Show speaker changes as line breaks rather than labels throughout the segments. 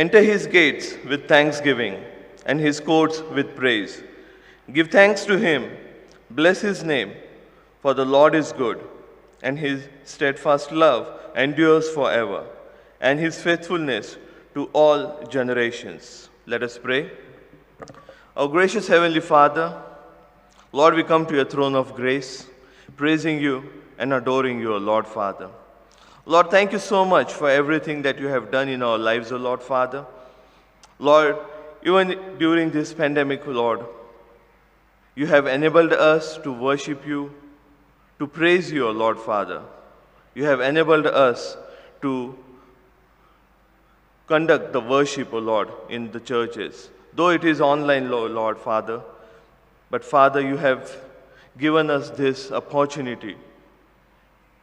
Enter his gates with thanksgiving and his courts with praise. Give thanks to him, bless his name, for the Lord is good, and his steadfast love endures forever, and his faithfulness to all generations. Let us pray. Our gracious Heavenly Father, Lord, we come to your throne of grace, praising you and adoring you, O Lord Father. Lord, thank you so much for everything that you have done in our lives, O Lord Father. Lord, even during this pandemic, Lord, you have enabled us to worship you, to praise you, O Lord Father. You have enabled us to conduct the worship, O Lord, in the churches. Though it is online, Lord Father, but Father, you have given us this opportunity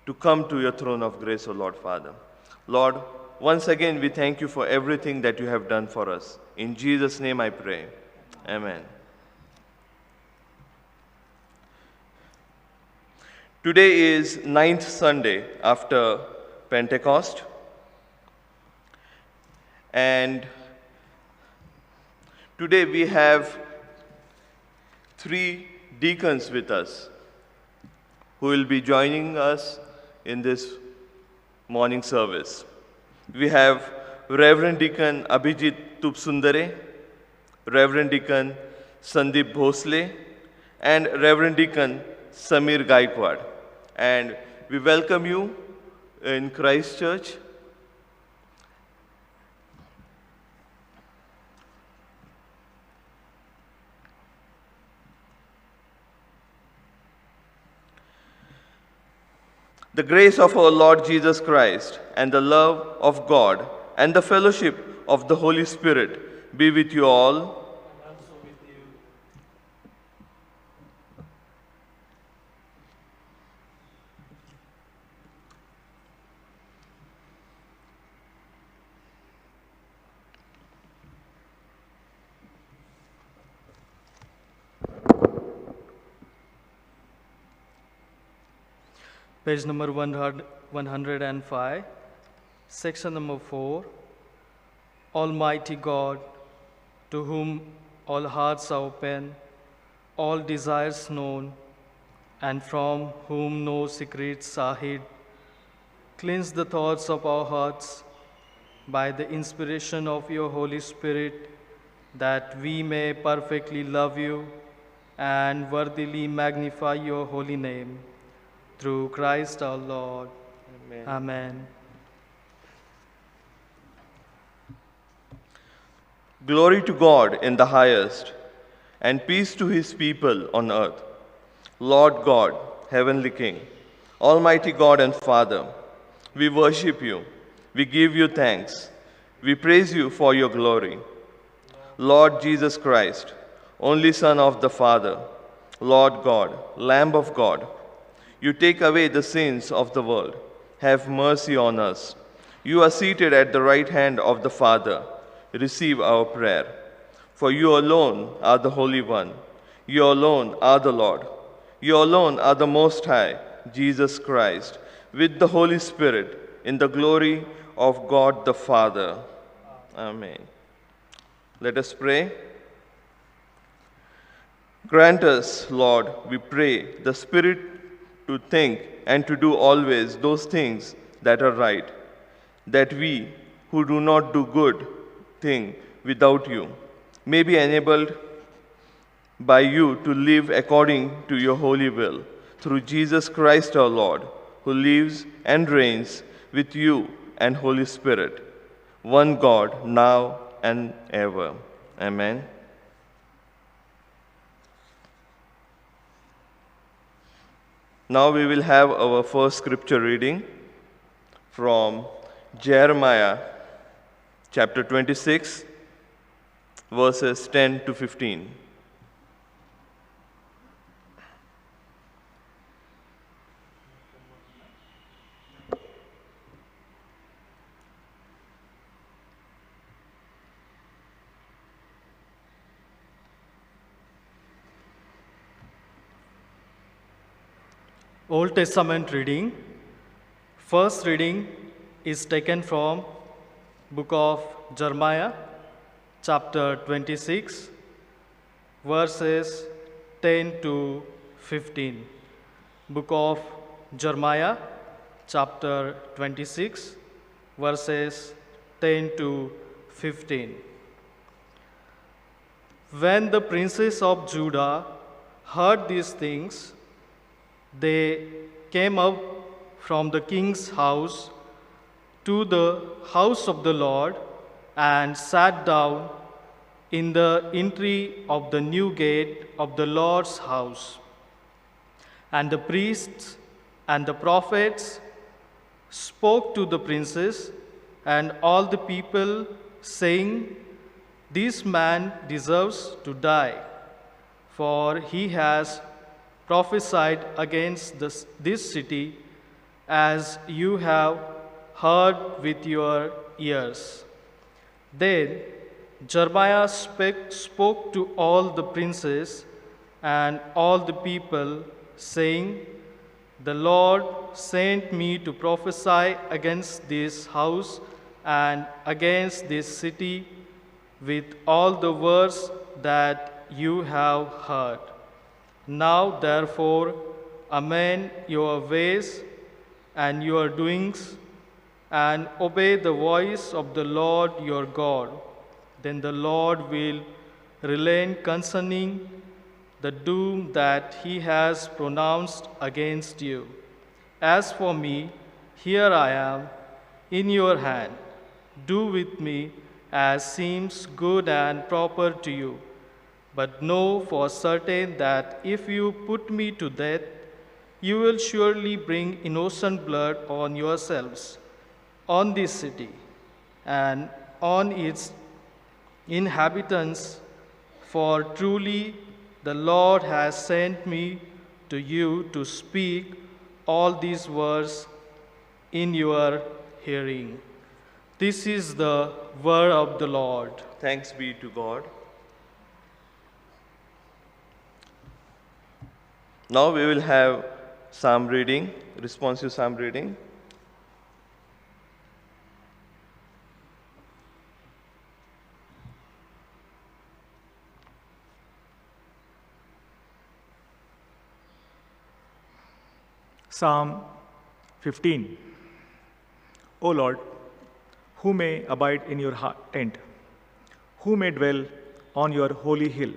to come to your throne of grace, O Lord Father. Lord, once again, we thank you for everything that you have done for us. In Jesus' name I pray. Amen. Today is 9th Sunday after Pentecost. And today we have 3 deacons with us who will be joining us in this morning service. We have Reverend Deacon Abhijit Tupsundare, Reverend Deacon Sandeep Bhosle, and Reverend Deacon Samir Gaikwad. And we welcome you in Christ Church. The grace of our Lord Jesus Christ and the love of God and the fellowship of the Holy Spirit be with you all.
And also with you. Page number 105, section number 4. Almighty God, to whom all hearts are open, all desires known, and from whom no secrets are hid, cleanse the thoughts of our hearts by the inspiration of your Holy Spirit, that we may perfectly love you and worthily magnify your holy name. Through Christ our Lord.
Amen.
Amen.
Glory to God in the highest, and peace to his people on earth. Lord God, Heavenly King, Almighty God and Father, we worship you, we give you thanks, we praise you for your glory. Lord Jesus Christ, only Son of the Father, Lord God, Lamb of God, you take away the sins of the world. Have mercy on us. You are seated at the right hand of the Father. Receive our prayer. For you alone are the Holy One. You alone are the Lord. You alone are the Most High, Jesus Christ, with the Holy Spirit, in the glory of God the Father. Amen. Let us pray. Grant us, Lord, we pray, the Spirit to think and to do always those things that are right, that we who do not do good thing without you may be enabled by you to live according to your holy will, through Jesus Christ our Lord, who lives and reigns with you and Holy Spirit, one God, now and ever. Amen. Now we will have our first scripture reading from Jeremiah chapter 26, verses 10 to 15.
Old Testament reading. First reading is taken from Book of Jeremiah, chapter 26, verses 10 to 15. Book of Jeremiah, chapter 26, verses 10 to 15. When the princes of Judah heard these things, they came up from the king's house to the house of the Lord and sat down in the entry of the new gate of the Lord's house. And the priests and the prophets spoke to the princes and all the people, saying, "This man deserves to die, for he has prophesied against this city, as you have heard with your ears." Then Jeremiah spoke to all the princes and all the people, saying, "The Lord sent me to prophesy against this house and against this city with all the words that you have heard. Now therefore amend your ways and your doings, and obey the voice of the Lord your God. Then the Lord will relent concerning the doom that he has pronounced against you. As for me, here I am in your hand. Do with me as seems good and proper to you. But know for certain that if you put me to death, you will surely bring innocent blood on yourselves, on this city, and on its inhabitants, for truly the Lord has sent me to you to speak all these words in your hearing." This is the word of the Lord.
Thanks be to God. Now we will have psalm reading, responsive psalm reading.
Psalm 15. O Lord, who may abide in your tent? Who may dwell on your holy hill?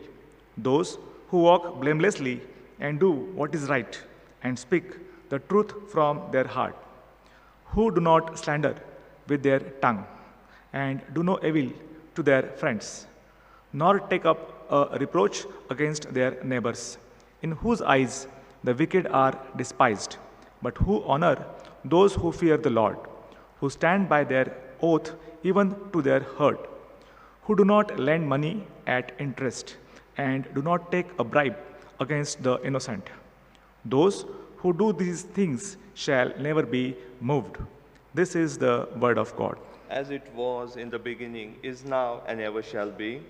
Those who walk blamelessly and do what is right and speak the truth from their heart, who do not slander with their tongue and do no evil to their friends, nor take up a reproach against their neighbors, in whose eyes the wicked are despised, but who honor those who fear the Lord, who stand by their oath even to their hurt, who do not lend money at interest and do not take a bribe against the innocent. Those who do these things shall never be moved. This is the word of God.
As it was in the beginning, is now, and ever shall be.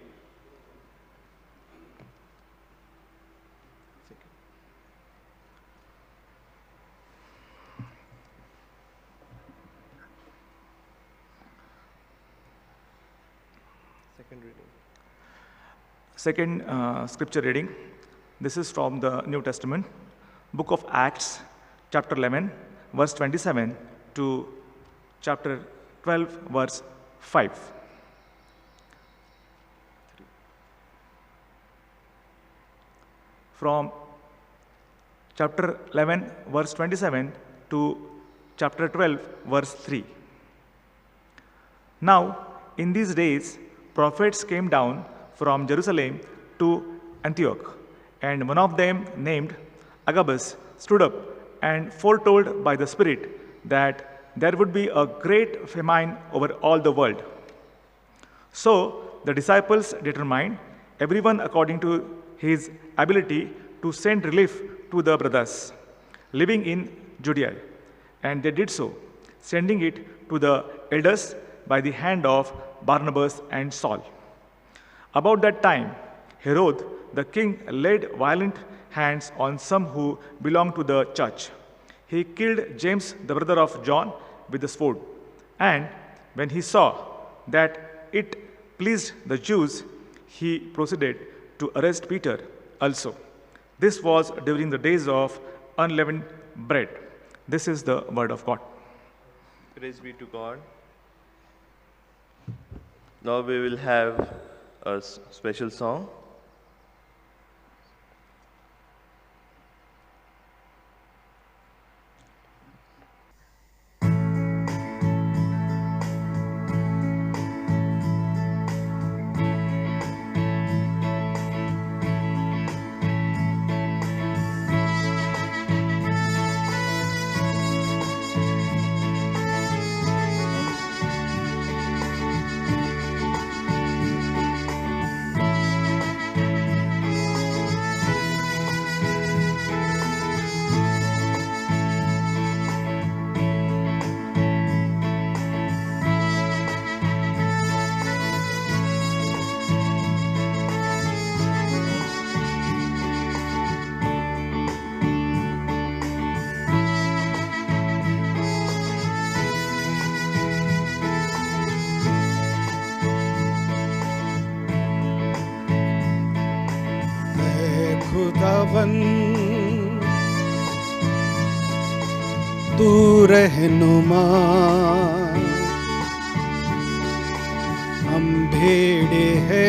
Second scripture reading. This is from the New Testament, book of Acts, chapter 11, verse 27 to chapter 12, verse 5. From chapter 11, verse 27 to chapter 12, verse 3. Now, in these days, prophets came down from Jerusalem to Antioch, and one of them, named Agabus, stood up and foretold by the Spirit that there would be a great famine over all the world. So the disciples determined, everyone according to his ability, to send relief to the brothers living in Judea. And they did so, sending it to the elders by the hand of Barnabas and Saul. About that time, Herod the king laid violent hands on some who belonged to the church. He killed James, the brother of John, with the sword. And when he saw that it pleased the Jews, he proceeded to arrest Peter also. This was during the days of unleavened bread. This is the word of God.
Praise be to God. Now we will have a special song.
खुदावन तू रहनुमा, हम भेड़े हैं,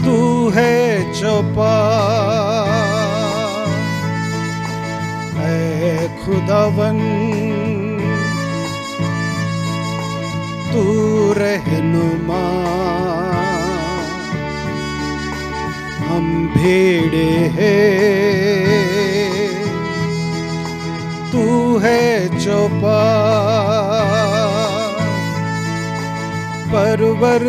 तू है चौपा। ऐ खुदावन तू रहनुमा, हम भेड़े हैं, तू है चौपा। परवरदिगार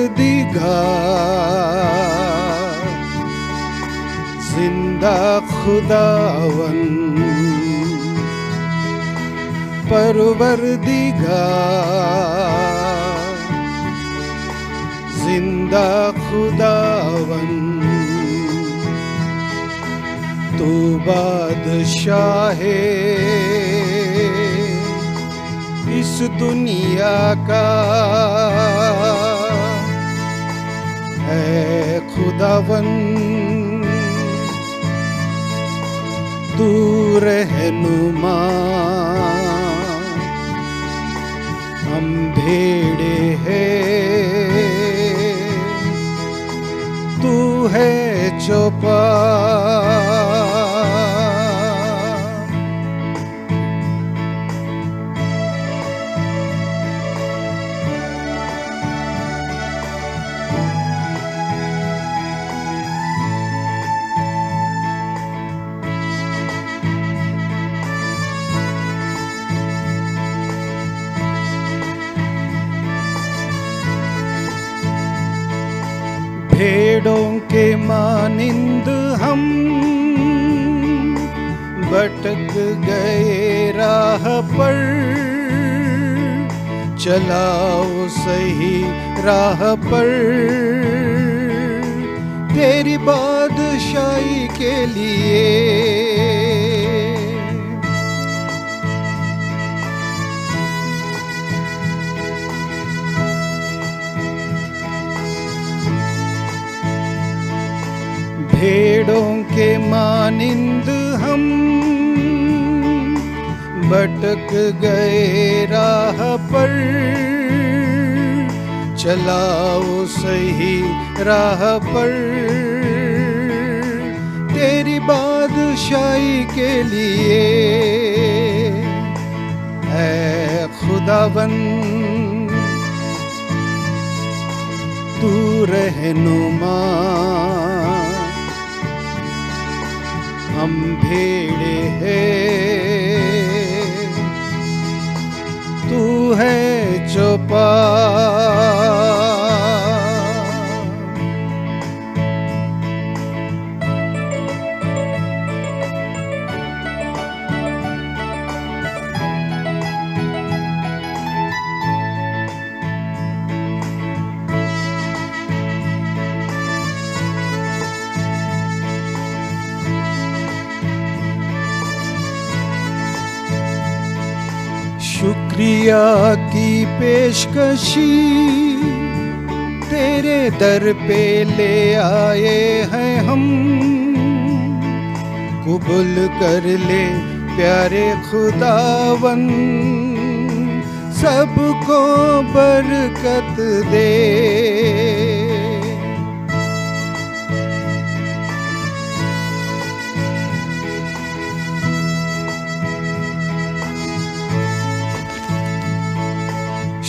जिंदा खुदावन, परवरदिगार जिंदा खुदावन, तू बादशाह है इस दुनिया का। है खुदावन तू रहनुमा, हम भेड़े हैं, तू है चौपा। भेड़ों के मानिंद हम भटक गए राह पर, चलाओ सही राह पर, तेरी बादशाही के लिए। भेड़ों के मानिंद हम भटक गए राह पर, चलाओ सही राह पर, तेरी बादशाही के लिए। है खुदावन तू रहनुमा, हम भेड़े हैं, तू है चौपा। शुक्रिया की पेशकशी तेरे दर पे ले आए हैं हम, कबूल कर ले प्यारे खुदावन, सबको बरकत दे।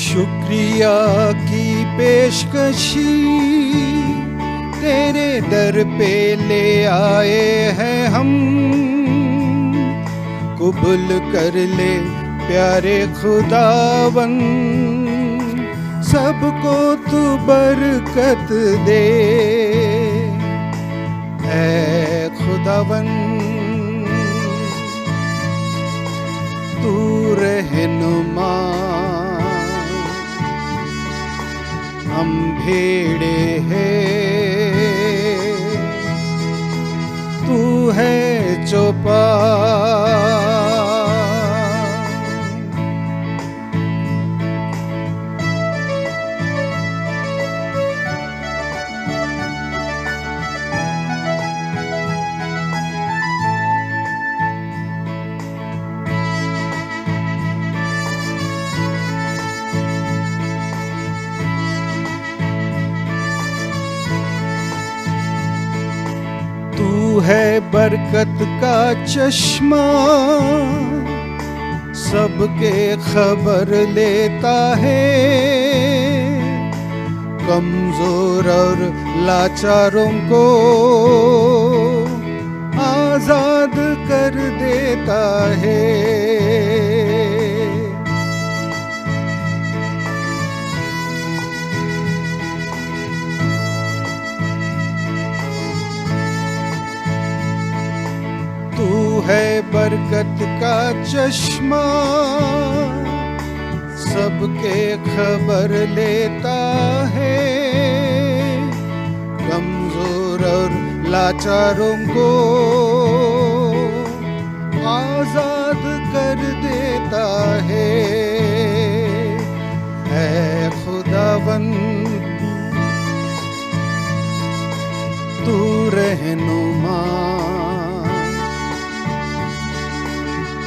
शुक्रिया की पेशकशी तेरे दर पे ले आए हैं हम, कबूल कर ले प्यारे खुदावन, सबको तू बरकत दे। ऐ खुदावन तू रहनुमा, हम भेड़े हैं तू है चौपाल। तू है बरकत का चश्मा, सबके खबर लेता है, कमजोर और लाचारों को आजाद कर देता है। तू है बरकत का चश्मा, सबके खबर लेता है, कमजोर और लाचारों को आजाद कर देता है। ऐ खुदावन तू रहनुमा,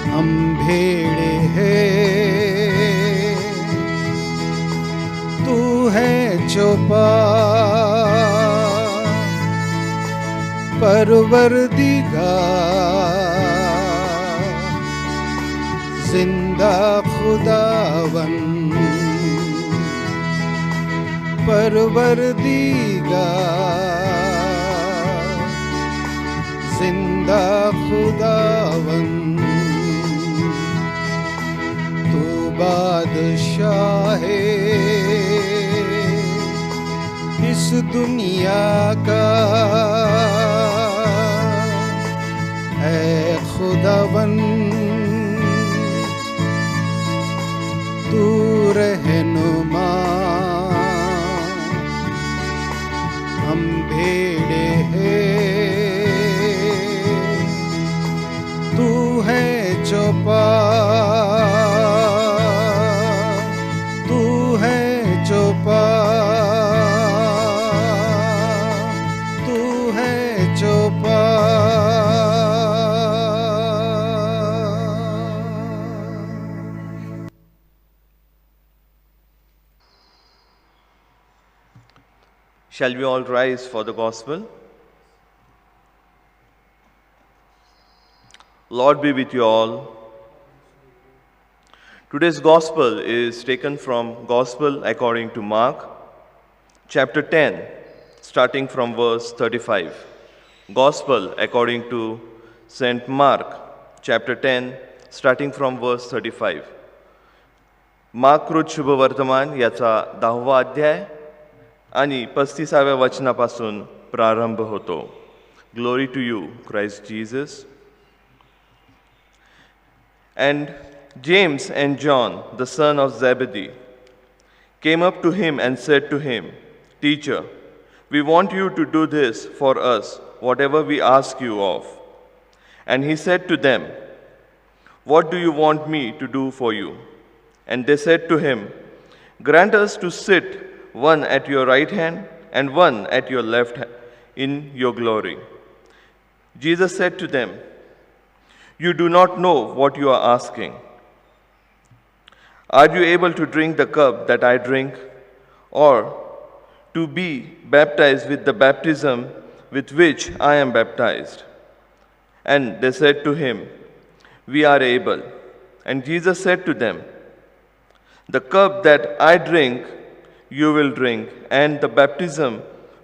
हम भेड़े हैं तू है चौपाल। परवरदिगार जिंदा खुदावन, परवरदिगार जिंदा खुदावन, बादशाह है इस दुनिया का। ऐ खुदावन तू रहनुमा, हम भेड़े हैं तू है चौपाल।
Shall we all rise for the gospel? Lord be with you all. Today's gospel is taken from Gospel according to Mark, chapter 10, starting from verse 35. Gospel according to St. Mark, chapter 10, starting from verse 35. माकृत शुभवर्तमान याचा 10वा अध्याय आणि 35व्या वचनापासून प्रारंभ होतो. Glory to you, Christ Jesus. And James and John, the son of Zebedee, came up to him and said to him, Teacher, we want you to do this for us, whatever we ask you of. And he said to them, What do you want me to do for you? And they said to him, "Grant us to sit one at your right hand and one at your left hand in your glory." Jesus said to them, "You do not know what you are asking. Are you able to drink the cup that I drink, or to be baptized with the baptism with which I am baptized?" And they said to him, "We are able." And Jesus said to them, "The cup that I drink, you will drink, and the baptism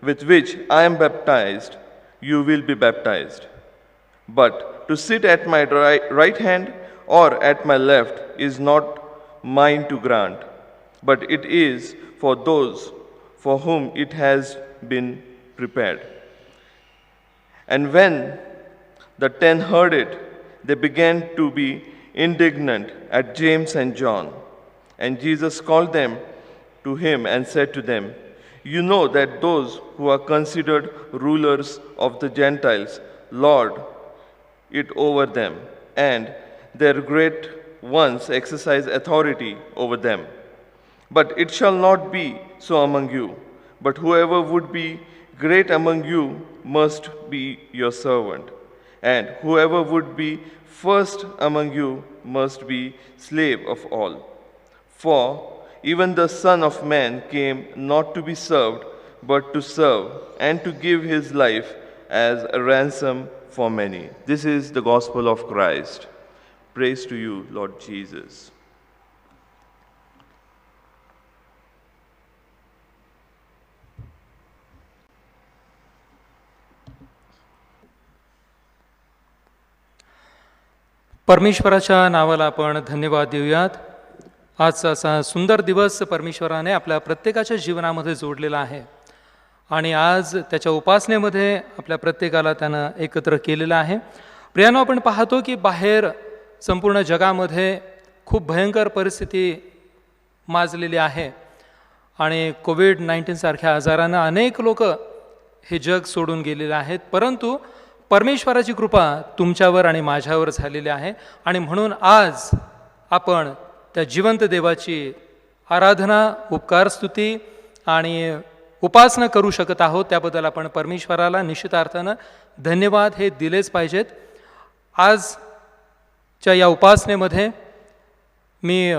with which I am baptized, you will be baptized. But to sit at my right hand or at my left is not mine to grant, but it is for those for whom it has been prepared." And when the 10 heard it, they began to be indignant at James and John. And Jesus called them to him and said to them, "You know that those who are considered rulers of the Gentiles lord it over them, and their great ones exercise authority over them. But it shall not be so among you. But whoever would be great among you must be your servant, and whoever would be first among you must be slave of all. For even the Son of Man came not to be served, but to serve, and to give his life as a ransom for many." This is the gospel of Christ. Praise to you, Lord Jesus.
परमेश्वराच्या नावाला आपण धन्यवाद देऊयात. आजचा असा सुंदर दिवस परमेश्वराने आपल्या प्रत्येकाच्या जीवनामध्ये जोडलेला आहे आणि आज त्याच्या उपासनेमध्ये आपल्या प्रत्येकाला त्यानं एकत्र केलेलं आहे. प्रियानो, आपण पाहतो की बाहेर संपूर्ण जगामध्ये खूप भयंकर परिस्थिती माजलेली आहे आणि कोविड-19 सारख्या आजारानं अनेक लोक हे जग सोडून गेलेले आहेत. परंतु परमेश्वराची कृपा तुमच्यावर आणि माझ्यावर झालेली आहे आणि म्हणून आज आपण त्या जिवंत देवाची आराधना, उपकार, स्तुती आणि उपासना करू शकत आहोत. त्याबद्दल आपण परमेश्वराला निश्चितार्थानं धन्यवाद हे दिलेच पाहिजेत. आजच्या या उपासनेमध्ये मी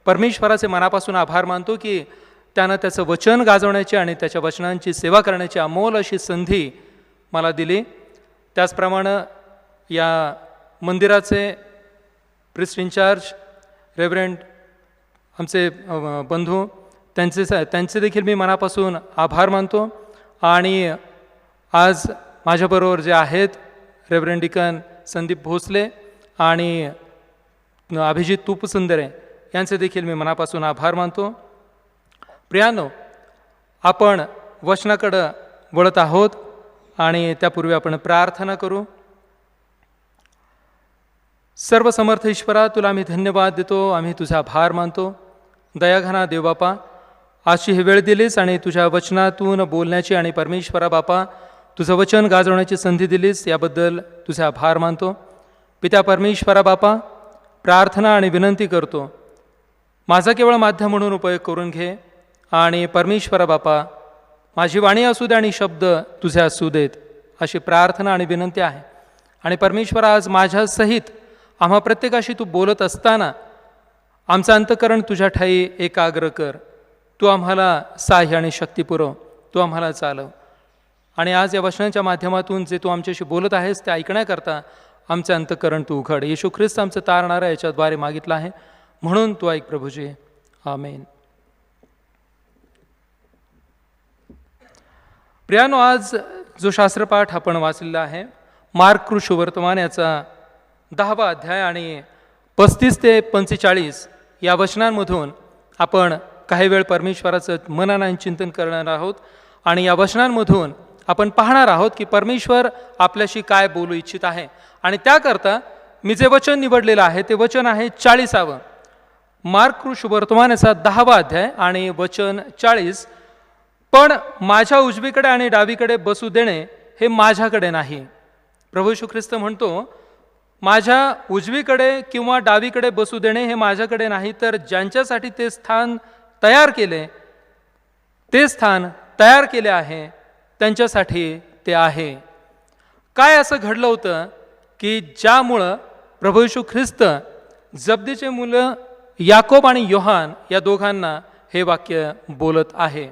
परमेश्वराचे मनापासून आभार मानतो की त्यानं त्याचं वचन गाजवण्याची आणि त्याच्या वचनांची सेवा करण्याची अमोल अशी संधी मला दिली. त्याचप्रमाणे या मंदिराचे प्रिस्ट इन्चार्ज रेव्हरंड आमचे बंधू त्यांचे देखील मी मनापासून आभार मानतो. आणि आज माझ्याबरोबर जे आहेत रेव्हरंड डिकन संदीप भोसले आणि अभिजित तुपसुंदरे यांचे देखील मी मनापासून आभार मानतो. प्रियानो, आपण वचनाकडं वळत आहोत आणि त्यापूर्वी आपण प्रार्थना करू. सर्वसमर्थ ईश्वरा, तुला आम्ही धन्यवाद देतो, आम्ही तुझा आभार मानतो. दयाघना देव बापा, आजची ही वेळ दिलीस आणि तुझ्या वचनातून बोलण्याची आणि परमेश्वरा बापा तुझं वचन गाजवण्याची संधी दिलीस, याबद्दल तुझे आभार मानतो. पित्या परमेश्वरा बापा, प्रार्थना आणि विनंती करतो, माझा केवळ माध्यम म्हणून उपयोग करून घे आणि परमेश्वरा बापा माझी वाणी असू दे आणि शब्द तुझे असू देत, अशी प्रार्थना आणि विनंती आहे. आणि परमेश्वरा, आज माझ्यासहित आम्हा प्रत्येकाशी तू बोलत असताना आमचं अंतःकरण तुझ्या ठाई एकाग्र कर. तू आम्हाला साह्य आणि शक्ती पुरव, तू आम्हाला चालव. आणि आज या वचनांच्या माध्यमातून जे तू आमच्याशी बोलत आहेस ते ऐकण्याकरता आमचं अंतःकरण तू उघड. येशू ख्रिस्त आमचं तारणारा याच्याद्वारे मागितलं आहे, म्हणून तू ऐक प्रभूजी. आमेन. प्रियानो, आज जो शास्त्रपाठ आपण वाचलेला आहे मार्क सुवर्तमान याचा 10वा अध्याय आणि 35 ते 45 या वचनांमधून आपण काही वेळ परमेश्वराचं मनानं चिंतन करणार आहोत. आणि या वचनांमधून आपण पाहणार आहोत की परमेश्वर आपल्याशी काय बोलू इच्छित आहे. आणि त्याकरता मी जे वचन निवडलेलं आहे ते वचन आहे 40. मार्क सुवर्तमान याचा 10वा अध्याय आणि वचन 40. पण माझ्या उजवीकडे आणि डावीकडे बसू देणे हे माझ्याकडे नाही. प्रभू येशू ख्रिस्त म्हणतो, माझ्या उजवीकडे किंवा डावीकडे बसू देणे हे माझ्याकडे नाही, तर ज्यांच्यासाठी ते स्थान तयार केले, ते स्थान तयार केले आहे त्यांच्यासाठी ते आहे. काय असं घडलं होतं की ज्यामुळं प्रभू येशू ख्रिस्त जब्दीचे मुलं याकोब आणि योहान या दोघांना हे वाक्य बोलत आहे.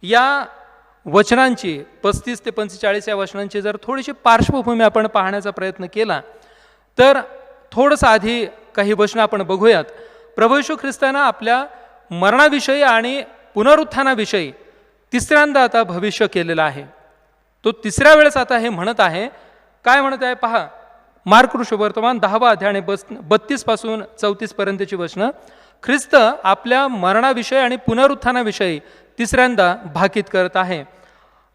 या वचनांची 35 ते 45 या वचनांची जर थोडीशी पार्श्वभूमी आपण पाहण्याचा प्रयत्न केला तर थोडंसं आधी काही वचनं आपण बघूयात. प्रभू येशू ख्रिस्तानं आपल्या मरणाविषयी आणि पुनरुत्थानाविषयी तिसऱ्यांदा आता भविष्य केलेलं आहे. तो तिसऱ्या वेळेस आता हे म्हणत आहे. काय म्हणत आहे पहा, मार्क शुभवर्तमान 10वा अध्याय 32 पासून 34 पर्यंतची वचनं. ख्रिस्त आपल्या मरणाविषयी आणि पुनरुत्थानाविषयी तिसऱ्यांदा भाकीत करत आहे.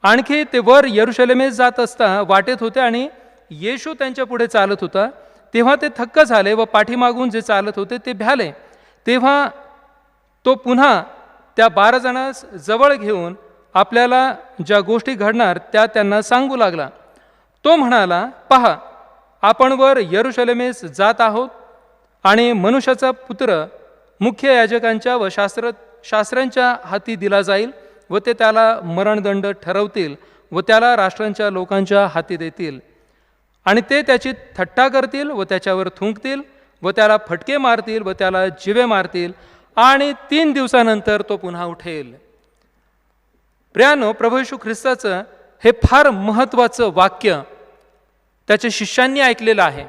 आणखी ते वर यरुशलेमेस जात असता वाटेत होते आणि येशू त्यांच्या पुढे चालत होता. तेव्हा ते थक्क झाले व पाठीमागून जे चालत होते ते भ्याले. तेव्हा तो पुन्हा त्या 12 जणांस जवळ घेऊन आपल्याला ज्या गोष्टी घडणार त्या त्यांना सांगू लागला. तो म्हणाला, पहा, आपण वर यरुशलेमेस जात आहोत आणि मनुष्याचा पुत्र मुख्य याजकांच्या व शास्त्रांच्या हाती दिला जाईल व ते त्याला मरणदंड ठरवतील व त्याला राष्ट्रांच्या लोकांच्या हाती देतील आणि ते त्याची थट्टा करतील व त्याच्यावर थुंकतील व त्याला फटके मारतील व त्याला जिवे मारतील आणि 3 दिवसानंतर तो पुन्हा उठेल. प्रियानो, प्रभू येशू ख्रिस्ताचं हे फार महत्त्वाचं वाक्य त्याच्या शिष्यांनी ऐकलेलं आहे.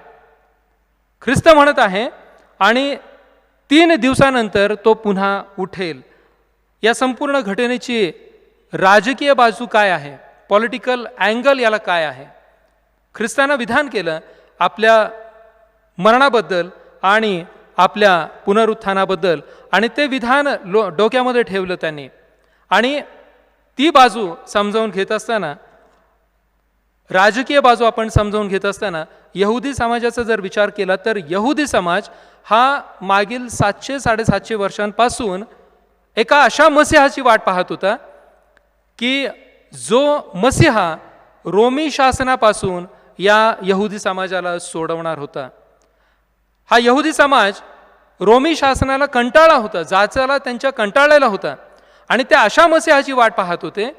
ख्रिस्त म्हणत आहे आणि 3 दिवसानंतर तो पुन्हा उठेल. या संपूर्ण घटनेची राजकीय बाजू काय आहे, पॉलिटिकल अँगल याला काय आहे? ख्रिस्तानं विधान केलं आपल्या मरणाबद्दल आणि आपल्या पुनरुत्थानाबद्दल आणि ते विधान डोक्यामध्ये ठेवलं त्यांनी. आणि ती बाजू समजावून घेत असताना, राजकीय बाजू आपण समजावून घेत असताना यहुदी समाजाचा जर विचार केला तर यहुदी समाज हा मागील 700-750 वर्षांपासून एका अशा मसीहाची वाट पाहत होता की जो मसीहा रोमी शासनापासून या यहुदी समाजाला सोडवणार होता. हा यहुदी समाज रोमी शासनाला कंटाळला होता, जाचाला त्यांच्या कंटाळलेला होता आणि त्या अशा मसीहाची वाट पाहत होते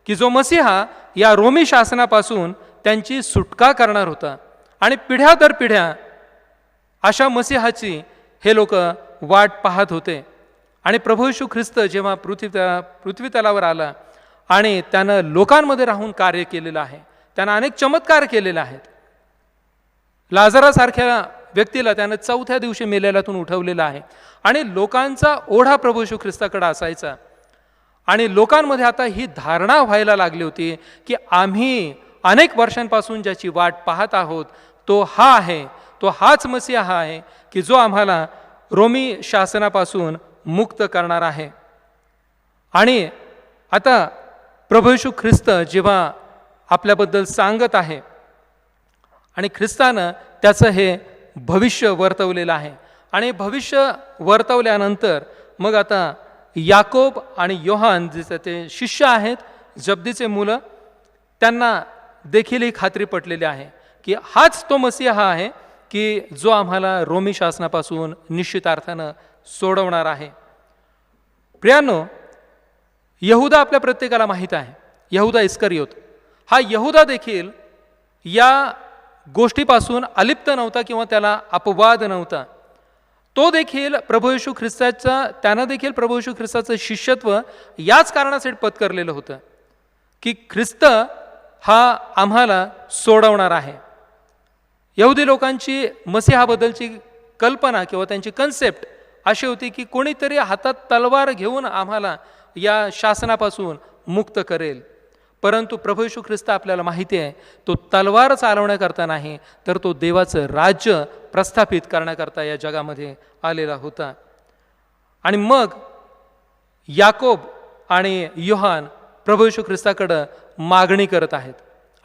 की जो मसीहा या रोमी शासनापासून त्यांची सुटका करणार होता. आणि पिढ्या दर पिढ्या अशा मसीहाची हे लोक वाट पाहत होते. आणि प्रभू येशू ख्रिस्त जेव्हा पृथ्वी तलावर आला आणि त्यानं लोकांमध्ये राहून कार्य केलेलं आहे, त्यानं अनेक चमत्कार केलेले आहेत. लाजरासारख्या व्यक्तीला त्यानं 4थ्या दिवशी मेलेल्यातून उठवलेलं आहे आणि लोकांचा ओढा प्रभू येशू ख्रिस्ताकडे असायचा. आणि लोकांमध्ये आता ही धारणा व्हायला लागली होती की आम्ही अनेक वर्षांपासून ज्याची वाट पाहत आहोत तो हा आहे, तो हाच मसीहा आहे की जो आम्हाला रोमी शासनापासून मुक्त करणार आहे. आणि आता प्रभू येशू ख्रिस्त जेव्हा आपल्याबद्दल सांगत आहे आणि ख्रिस्तानं त्याचं हे भविष्य वर्तवलेलं आहे आणि भविष्य वर्तवल्यानंतर मग आता याकोब आणि योहान जे ते शिष्य आहेत, जब्दीचे मुलं, त्यांना देखील ही खात्री पटलेली आहे की हाच तो मसीहा आहे की जो आम्हाला रोमी शासनापासून निश्चितार्थानं सोडवणार आहे. प्रियानो, यहुदा आपल्या प्रत्येकाला माहीत आहे, यहुदा इस्करियोत. हा यहुदा देखील या गोष्टीपासून अलिप्त नव्हता किंवा त्याला अपवाद नव्हता. तो देखील प्रभू येशू ख्रिस्ताचा, त्यानं देखील प्रभू येशू ख्रिस्ताचं शिष्यत्व याच कारणासाठी पत्करलेलं होतं की ख्रिस्त हा आम्हाला सोडवणार आहे. यहुदी लोकांची मसीहाबद्दलची कल्पना किंवा त्यांची कन्सेप्ट अशी होती की कोणीतरी हातात तलवार घेऊन आम्हाला या शासनापासून मुक्त करेल. परंतु प्रभू येशू ख्रिस्त आपल्याला माहिती आहे तो तलवार चालवण्याकरता नाही, तर तो देवाचं राज्य प्रस्थापित करण्याकरता या जगामध्ये आलेला होता. आणि मग याकोब आणि योहान प्रभू येशू ख्रिस्ताकडं मागणी करत आहेत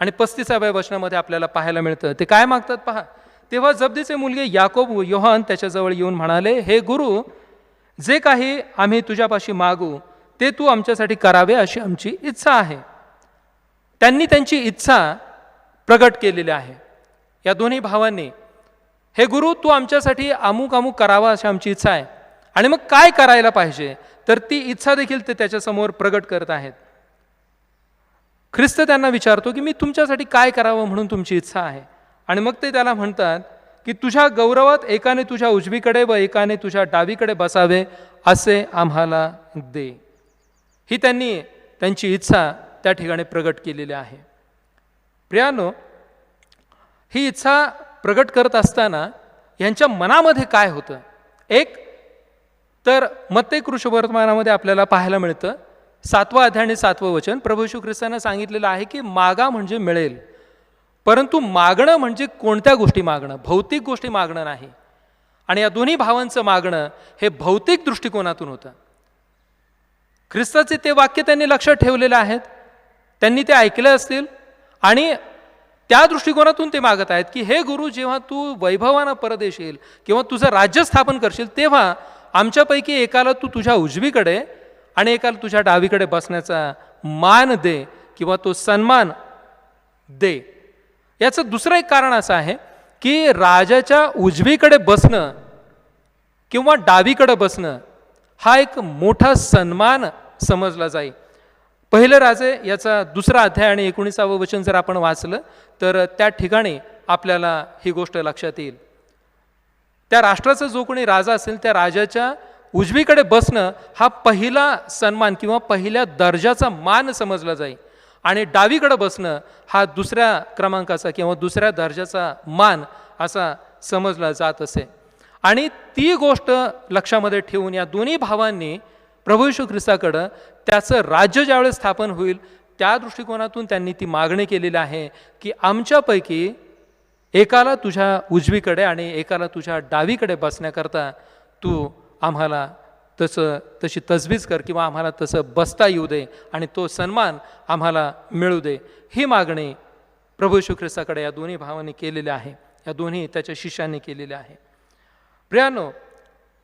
आणि 35व्या वचनामध्ये आपल्याला पाहायला मिळतं. ते काय मागतात पहा. तेव्हा जब्दीचे मुलगे याकोब व योहान त्याच्याजवळ येऊन म्हणाले, हे गुरु, जे काही आम्ही तुझ्यापाशी मागू ते तू आमच्यासाठी करावे अशी आमची इच्छा आहे. त्यांनी त्यांची इच्छा प्रगट केलेली आहे. या दोन्ही भावांनी हे गुरु, तू आमच्यासाठी अमुक अमुक करावा अशी आमची इच्छा आहे. आणि मग काय करायला पाहिजे, तर ती इच्छा देखील ते त्याच्यासमोर प्रगट करत आहेत. ख्रिस्त त्यांना विचारतो की मी तुमच्यासाठी काय करावं म्हणून तुमची इच्छा आहे. आणि मग ते त्याला म्हणतात की तुझ्या गौरवात एकाने तुझ्या उजवीकडे व एकाने तुझ्या डावीकडे बसावे असे आम्हाला दे. ही त्यांनी त्यांची इच्छा त्या ठिकाणी प्रगट केलेली आहे. प्रियानो, ही इच्छा प्रगट करत असताना यांच्या मनामध्ये काय होतं? एक तर मत्ते कृष्णवर्तमानामध्ये आपल्याला पाहायला मिळतं, 7वा अध्याय आणि 7वं वचन, प्रभू येशू ख्रिस्तानं सांगितलेलं आहे की मागा म्हणजे मिळेल. परंतु मागणं म्हणजे कोणत्या गोष्टी मागणं? भौतिक गोष्टी मागणं नाही. आणि या दोन्ही भावांचं मागणं हे भौतिक दृष्टिकोनातून होतं. ख्रिस्ताचे ते वाक्य त्यांनी लक्षात ठेवलेले आहेत, त्यांनी ते ऐकले असतील आणि त्या दृष्टिकोनातून ते मागत आहेत की हे गुरु, जेव्हा तू वैभवानं परत येशील किंवा तुझं राज्य स्थापन करशील, तेव्हा आमच्यापैकी एकाला तू तुझ्या उजवीकडे आणि एकाला तुझ्या डावीकडे बसण्याचा मान दे किंवा तो सन्मान दे. याचं दुसरं एक कारण असं आहे की राजाच्या उजवीकडे बसणं किंवा डावीकडे बसणं हा एक मोठा सन्मान समजला जाईल. पहिलं राजे याचा 2रा अध्याय आणि 19वं वचन जर आपण वाचलं तर त्या ठिकाणी आपल्याला ही गोष्ट लक्षात येईल. त्या राष्ट्राचा जो कोणी राजा असेल त्या राजाच्या उजवीकडे बसणं हा पहिला सन्मान किंवा पहिल्या दर्जाचा मान समजला जाईल. आणि डावीकडे बसणं हा 2ऱ्या क्रमांकाचा किंवा 2ऱ्या दर्जाचा मान असा समजला जात असे. आणि ती गोष्ट लक्षामध्ये ठेवून या दोन्ही भावांनी प्रभू येशू ख्रिस्ताकडं त्याचं राज्य ज्यावेळेस स्थापन होईल त्या दृष्टिकोनातून त्यांनी ती मागणी केलेली आहे की आमच्यापैकी एकाला तुझ्या उजवीकडे आणि एकाला तुझ्या डावीकडे बसण्याकरता तू आम्हाला तशी तजवीज कर किंवा आम्हाला तसं बसता येऊ दे आणि तो सन्मान आम्हाला मिळू दे. ही मागणी प्रभू येशू ख्रिस्ताकडे या दोन्ही भावांनी केलेली आहे, या दोन्ही त्याच्या शिष्यांनी केलेली आहे. प्रियानो,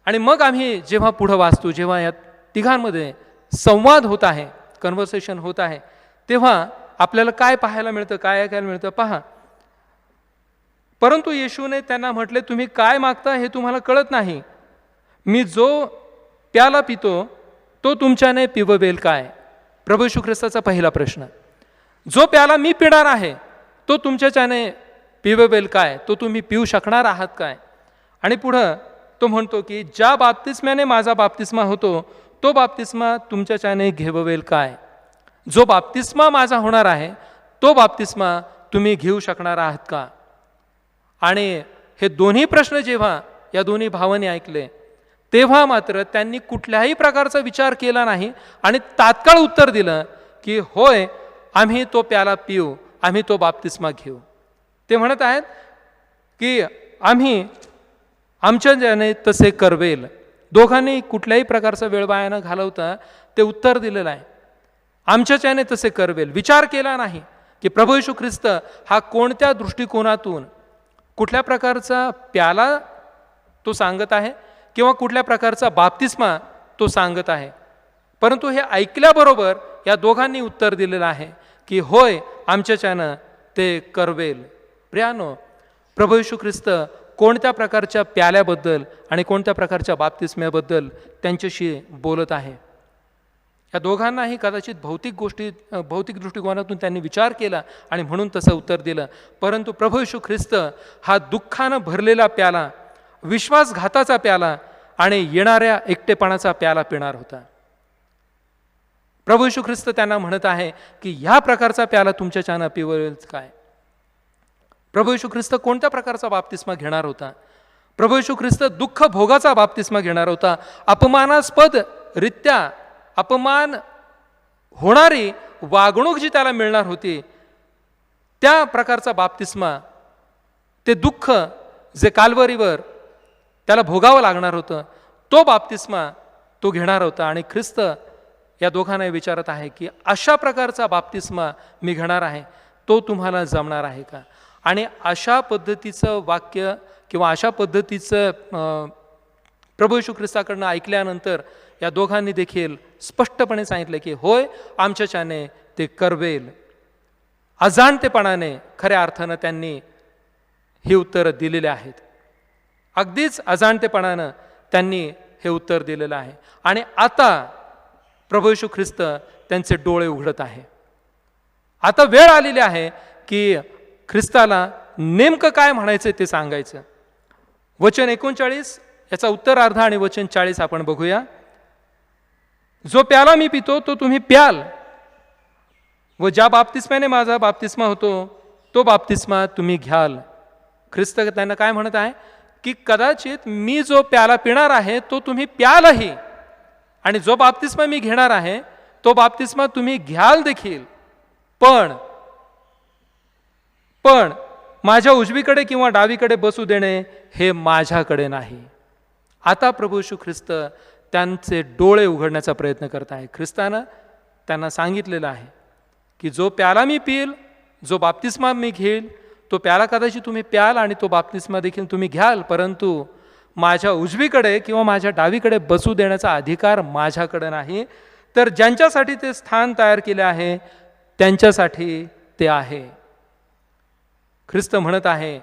आणि मग आम्ही जेव्हा पुढं वाचतो, जेव्हा या तिघांमध्ये संवाद होत आहे, कन्व्हर्सेशन होत आहे, तेव्हा आपल्याला काय पाहायला मिळतं, काय ऐकायला मिळतं? पहा, परंतु येशूने त्यांना म्हटले, तुम्ही काय मागता हे तुम्हाला कळत नाही. मी जो प्याला पितो तो तुमच्याने पिववेल काय? प्रभू येशू ख्रिस्ताचा पहिला प्रश्न. जो प्याला मी पिणार आहे तो तुमच्याच्याने पिववेल काय? तो तुम्ही पिऊ शकणार आहात काय? आणि पुढं तो म्हणतो की ज्या बाप्तिस्म्याने माझा बाप्तिस्मा होतो तो बाप्तिस्मा तुमच्याच्याने घेववेल काय? जो बाप्तिस्मा माझा होणार आहे तो बाप्तिस्मा तुम्ही घेऊ शकणार आहात का? आणि हे दोन्ही प्रश्न जेव्हा या दोन्ही भावांनी ऐकले तेव्हा मात्र त्यांनी कुठल्याही प्रकारचा विचार केला नाही आणि तात्काळ उत्तर दिलं की होय, आम्ही तो प्याला पिऊ, आम्ही तो बाप्तिस्मा घेऊ. ते म्हणत आहेत की आम्ही आमच्याने तसे करवेल. दोघांनी कुठल्याही प्रकारचा वेळ वाया न घालवता ते उत्तर दिलेलं आहे, आमच्याच्याने तसे करवेल. विचार केला नाही की प्रभू येशू ख्रिस्त हा कोणत्या दृष्टिकोनातून कुठल्या प्रकारचा प्याला तो सांगत आहे किंवा कुठल्या प्रकारचा बाप्तिस्मा तो सांगत आहे. परंतु हे ऐकल्याबरोबर या दोघांनी उत्तर दिलेलं आहे की होय, आमच्याच्यानं ते करवेल. प्रियानो, प्रभू येशू ख्रिस्त कोणत्या प्रकारच्या प्याल्याबद्दल आणि कोणत्या प्रकारच्या बाप्तिस्म्याबद्दल त्यांच्याशी बोलत आहे? या दोघांनाही कदाचित भौतिक दृष्टिकोनातून त्यांनी विचार केला आणि म्हणून तसं उत्तर दिलं. परंतु प्रभू येशू ख्रिस्त हा दुःखानं भरलेला प्याला, विश्वासघाताचा प्याला आणि येणाऱ्या एकटेपणाचा प्याला पिणार होता. प्रभू येशू ख्रिस्त त्यांना म्हणत आहे की ह्या प्रकारचा प्याला तुमच्याच्यानं पिववेल काय? प्रभू येशू ख्रिस्त कोणत्या प्रकारचा बाप्तिस्मा घेणार होता? प्रभू येशू ख्रिस्त दुःख भोगाचा बाप्तिस्मा घेणार होता. अपमानास्पद रित्या अपमान होणारी वागणूक जी त्याला मिळणार होती त्या प्रकारचा बाप्तिस्मा, ते दुःख जे काल्वरीवर त्याला भोगावं लागणार होतं तो बाप्तिस्मा तो घेणार होता. आणि ख्रिस्त या दोघांना विचारत आहे की अशा प्रकारचा बाप्तिस्मा मी घेणार आहे, तो तुम्हाला जमणार आहे का? आणि अशा पद्धतीचं वाक्य किंवा अशा पद्धतीचं प्रभू येशू ख्रिस्ताकडनं ऐकल्यानंतर या दोघांनी देखील स्पष्टपणे सांगितलं की होय, आमच्याच्याने ते करवेल. अजाणतेपणाने खऱ्या अर्थानं त्यांनी ही उत्तरं दिलेली आहेत. अगदीच अजाणतेपणानं त्यांनी हे उत्तर दिलेलं आहे. आणि आता प्रभू येशू ख्रिस्त त्यांचे डोळे उघडत आहे. आता वेळ आलेली आहे की ख्रिस्ताला नेमकं काय म्हणायचं ते सांगायचं. वचन 39 याचा उत्तरार्ध आणि वचन 40 आपण बघूया. जो प्याला मी पितो तो तुम्ही प्याल, व ज्या बाप्तिस्म्याने माझा बाप्तिस्मा होतो तो बाप्तिस्मा तुम्ही घ्याल. ख्रिस्त त्यांना काय म्हणत आहे की कदाचित मी जो प्याला पिणार आहे तो तुम्ही प्यालही, आणि जो बाप्तिस्मा मी घेणार आहे तो बाप्तिस्मा तुम्ही घ्याल देखील. पण माझ्या उजवीकडे किंवा डावीकडे बसू देणे हे माझ्याकडे नाही. आता प्रभू येशू ख्रिस्त त्यांचे डोळे उघडण्याचा प्रयत्न करत आहे. ख्रिस्तानं त्यांना सांगितलेलं आहे की जो प्याला मी पिईल, जो बाप्तिस्मा मी घेईल, तो प्याला कदाचित तुम्ही प्याल आणि तो बाप्तिस्मा देखील तुम्ही घ्याल, परंतु माझ्या उजवीकडे किंवा माझ्या डावीकडे बसू देण्याचा अधिकार माझ्याकडे नाही. तर ज्यांच्यासाठी ते स्थान तयार केले आहे त्यांच्यासाठी ते आहे. ख्रिस्त म्हणत आहे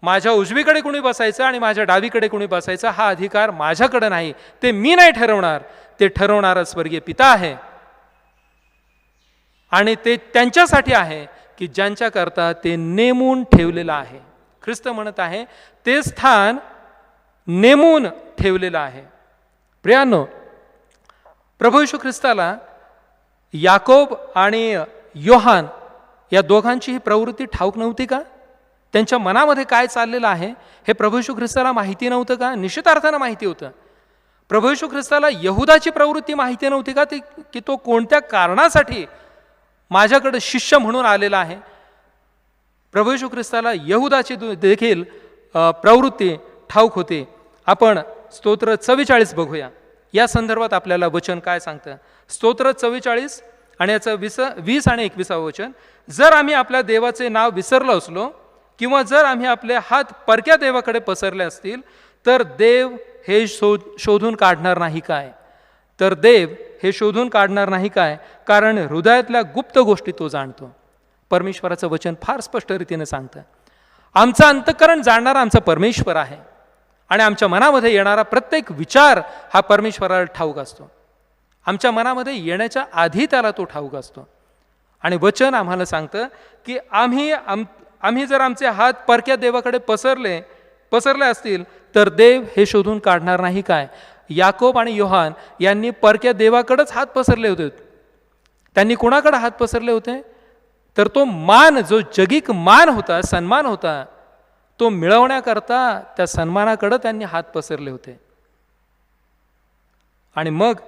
माझ्या उजवीकडे कोणी बसायचं आणि माझ्या डावीकडे कोणी बसायचं हा अधिकार माझ्याकडे नाही. ते मी नाही ठरवणार, ते ठरवणारा स्वर्गीय पिता आहे. आणि ते त्यांच्यासाठी आहे की ज्यांच्याकरता ते नेमून ठेवलेलं आहे. ख्रिस्त म्हणत आहे ते स्थान नेमून ठेवलेलं आहे. प्रियांनो, प्रभू येशू ख्रिस्ताला याकोब आणि योहान या दोघांची ही प्रवृत्ती ठाऊक नव्हती का? त्यांच्या मनामध्ये काय चाललेलं आहे हे प्रभू येशू ख्रिस्ताला माहिती नव्हतं का? निश्चितार्थानं माहिती होतं. प्रभू येशू ख्रिस्ताला यहुदाची प्रवृत्ती माहिती नव्हती का? की तो कोणत्या कारणासाठी माझ्याकडे शिष्य म्हणून आलेला आहे. प्रभू येशू ख्रिस्ताला यहुदाची देखील प्रवृत्ती ठाऊक होती. आपण स्तोत्र 44 बघूया. या संदर्भात आपल्याला वचन काय सांगतं. स्तोत्र 44 आणि याचं 20 आणि 21 वचन. जर आम्ही आपल्या देवाचे नाव विसरलो असलो किंवा जर आम्ही आपले हात परक्या देवाकडे पसरले असतील तर देव हे शोधून काढणार नाही काय? तर देव हे शोधून काढणार नाही काय? कारण हृदयातल्या गुप्त गोष्टी तो जाणतो. परमेश्वराचं वचन फार स्पष्ट रीतीने सांगतं. आमचं अंतःकरण जाणणारा आमचा परमेश्वर आहे आणि आमच्या मनामध्ये येणारा प्रत्येक विचार हा परमेश्वराला ठाऊक असतो. आमच्या मनामध्ये येण्याच्या आधी त्याला तो ठाऊक असतो. आणि वचन आम्हाला सांगतं की आम्ही जर आमचे हात परक्या देवाकडे पसरले असतील तर देव हे शोधून काढणार नाही काय? याकोब आणि योहान यांनी परक्या देवाकडेच हात पसरले होते. त्यांनी कोणाकडे हात पसरले होते? तर तो मान, जो जगिक मान होता, सन्मान होता, तो मिळवण्याकरता त्या सन्मानाकडे त्यांनी हात पसरले होते. आणि मग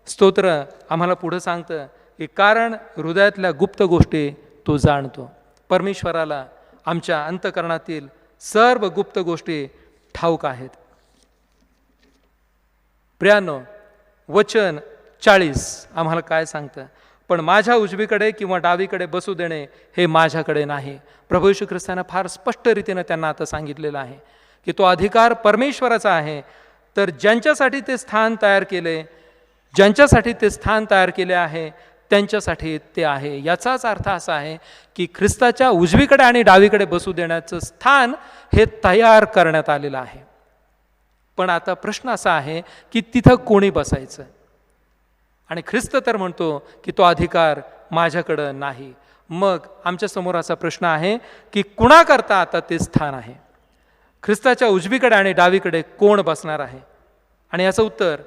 स्तोत्र आम्हाला पुढे सांगतं की कारण हृदयातल्या गुप्त गोष्टी तो जाणतो. परमेश्वराला आमच्या अंतःकरणातील सर्व गुप्त गोष्टी ठाऊक आहेत. प्रियांनो, वचन 40 आम्हाला काय सांगतं? पण माझ्या उजवीकडे किंवा डावीकडे बसू देणे हे माझ्याकडे नाही. प्रभू येशू ख्रिस्तानं फार स्पष्ट रीतीने त्यांना आता सांगितलेलं आहे की तो अधिकार परमेश्वराचा आहे. तर ज्यांच्यासाठी ते स्थान तयार केले आहे त्यांच्यासाठी ते आहे. याचाच अर्थ असा आहे की ख्रिस्ताच्या उजवीकडे आणि डावीकडे बसू देण्याचं स्थान हे तयार करण्यात आलेलं आहे. पण आता प्रश्न असा आहे की तिथं कोणी बसायचं? आणि ख्रिस्त तर म्हणतो की तो अधिकार माझ्याकडं नाही. मग आमच्या समोर असा प्रश्न आहे की कुणाकरता आता ते स्थान आहे? ख्रिस्ताच्या उजवीकडे आणि डावीकडे कोण बसणार आहे? आणि याचं उत्तर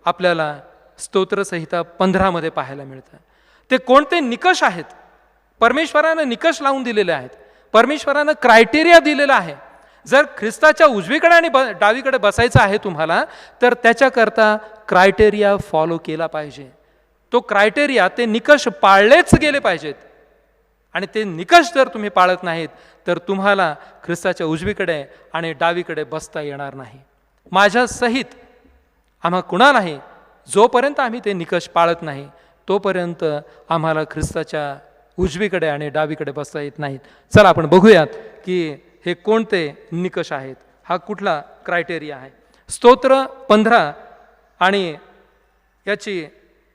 आपल्याला स्तोत्रसंहिता 15 मध्ये पाहायला मिळतं. ते कोणते निकष आहेत? परमेश्वरानं निकष लावून दिलेले आहेत. परमेश्वरानं क्रायटेरिया दिलेला आहे. जर ख्रिस्ताच्या उजवीकडे आणि डावीकडे बसायचं आहे तुम्हाला, तर त्याच्याकरता क्रायटेरिया फॉलो केला पाहिजे. तो क्रायटेरिया, ते निकष पाळलेच गेले पाहिजेत. आणि ते निकष जर तुम्ही पाळत नाहीत तर तुम्हाला ख्रिस्ताच्या उजवीकडे आणि डावीकडे बसता येणार नाही. माझ्या सहित आम्हा कुणालाही जोपर्यंत आम्ही ते निकष पाळत नाही तोपर्यंत आम्हाला ख्रिस्ताच्या उजवीकडे आणि डावीकडे बसता येत नाहीत. चला आपण बघूयात की हे कोणते निकष आहेत, हा कुठला क्रायटेरिया आहे. स्तोत्र 15 आणि याची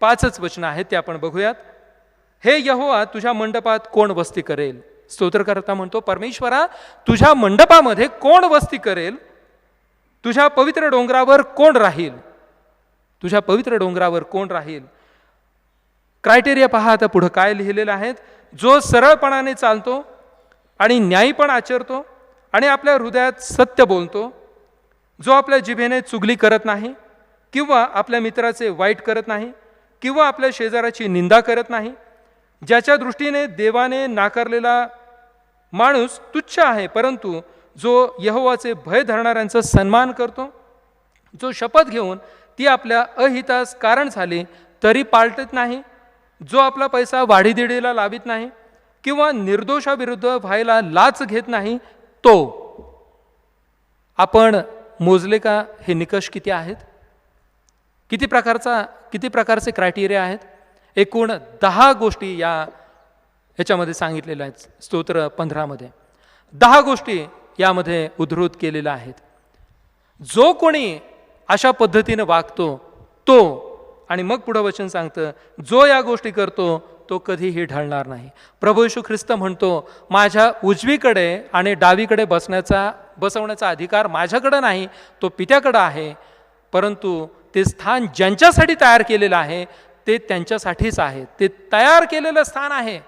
5 वचनं आहेत ते आपण बघूयात. हे यहोवा, तुझ्या मंडपात कोण वस्ती करेल? स्तोत्रकर्ता म्हणतो, परमेश्वरा, तुझ्या मंडपामध्ये कोण वस्ती करेल? तुझ्या पवित्र डोंगरावर कोण राहील? तुझ्या पवित्र डोंगरावर कोण राहील? क्रायटेरिया पहा आता पुढं काय लिहिलेलं आहे. जो सरळपणाने चालतो आणि न्यायी पण आचरतो आणि आपल्या हृदयात सत्य बोलतो, जो आपल्या जिभेने चुगली करत नाही किंवा आपल्या मित्राचे वाईट करत नाही किंवा आपल्या शेजाऱ्याची निंदा करत नाही, ज्याच्या दृष्टीने देवाने नाकारलेला माणूस तुच्छ आहे, परंतु जो यहोवाचे भय धरणाऱ्यांचा सन्मान करतो, जो शपथ घेऊन ती आपल्या अहितास कारण झाली तरी पाळतत नाही, जो आपला पैसा वाढीदिडीला लावित नाही किंवा निर्दोषाविरुद्ध व्हायला लाच घेत नाही, तो. आपण मोजले का हे निकष किती आहेत? किती प्रकारचे क्रायटेरिया आहेत? एकूण 10 गोष्टी याच्यामध्ये सांगितलेल्या आहेत. स्तोत्र 15 मध्ये 10 गोष्टी यामध्ये उद्धृत केलेल्या आहेत. जो कोणी अशा पद्धतीने वागतो तो, आणि मग पुढं वचन सांगतं, जो या गोष्टी करतो तो कधीही ढळणार नाही. प्रभू येशू ख्रिस्त म्हणतो, माझ्या उजवीकडे आणि डावीकडे बसवण्याचा अधिकार माझ्याकडे नाही, तो पित्याकडे आहे. परंतु ते स्थान ज्यांच्यासाठी तयार केलेलं आहे ते त्यांच्यासाठीच आहे. ते तयार केलेलं स्थान आहे,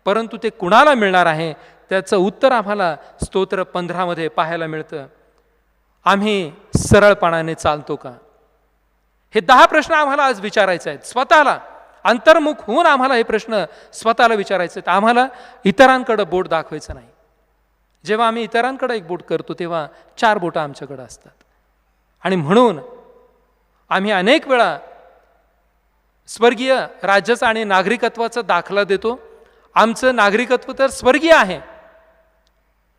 परंतु ते कुणाला मिळणार आहे त्याचं उत्तर आम्हाला स्तोत्र 15 मध्ये पाहायला मिळतं. आम्ही सरळपणाने चालतो का? हे 10 प्रश्न आम्हाला आज विचारायचे आहेत. स्वतःला अंतर्मुख होऊन आम्हाला हे प्रश्न स्वतःला विचारायचे आहेत. आम्हाला इतरांकडे बोट दाखवायचं नाही. जेव्हा आम्ही इतरांकडे एक बोट करतो तेव्हा 4 बोटं आमच्याकडे असतात. आणि म्हणून आम्ही अनेक वेळा स्वर्गीय राज्याचा आणि नागरिकत्वाचा दाखला देतो. आमचं नागरिकत्व तर स्वर्गीय आहे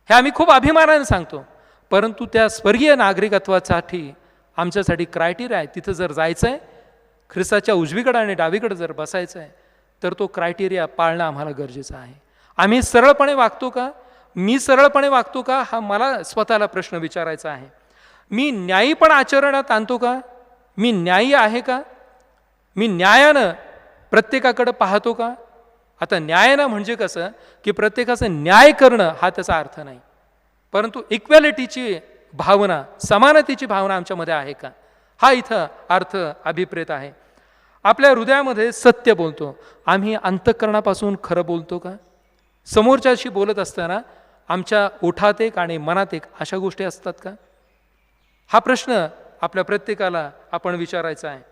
हे आम्ही खूप अभिमानाने सांगतो, परंतु त्या स्वर्गीय नागरिकत्वासाठी आमच्यासाठी क्रायटेरिया आहे. तिथं जर जायचं आहे, ख्रिस्ताच्या उजवीकडे आणि डावीकडे जर बसायचं आहे, तर तो क्रायटेरिया पाळणं आम्हाला गरजेचं आहे. आम्ही सरळपणे वागतो का? मी सरळपणे वागतो का? हा मला स्वतःला प्रश्न विचारायचा आहे. मी न्यायी पण आचरणात आणतो का? मी न्यायी आहे का? मी न्यायानं प्रत्येकाकडे पाहतो का? आता न्यायानं म्हणजे कसं की प्रत्येकाचं न्याय करणं हा त्याचा अर्थ नाही, परंतु इक्वॅलिटीची भावना, समानतेची भावना आमच्यामध्ये आहे का, हा इथं अर्थ अभिप्रेत आहे. आपल्या हृदयामध्ये सत्य बोलतो. आम्ही अंतःकरणापासून खरं बोलतो का? समोरच्याशी बोलत असताना आमच्या ओठात एक आणि मनात एक अशा गोष्टी असतात का? हा प्रश्न आपल्या प्रत्येकाला आपण विचारायचा आहे.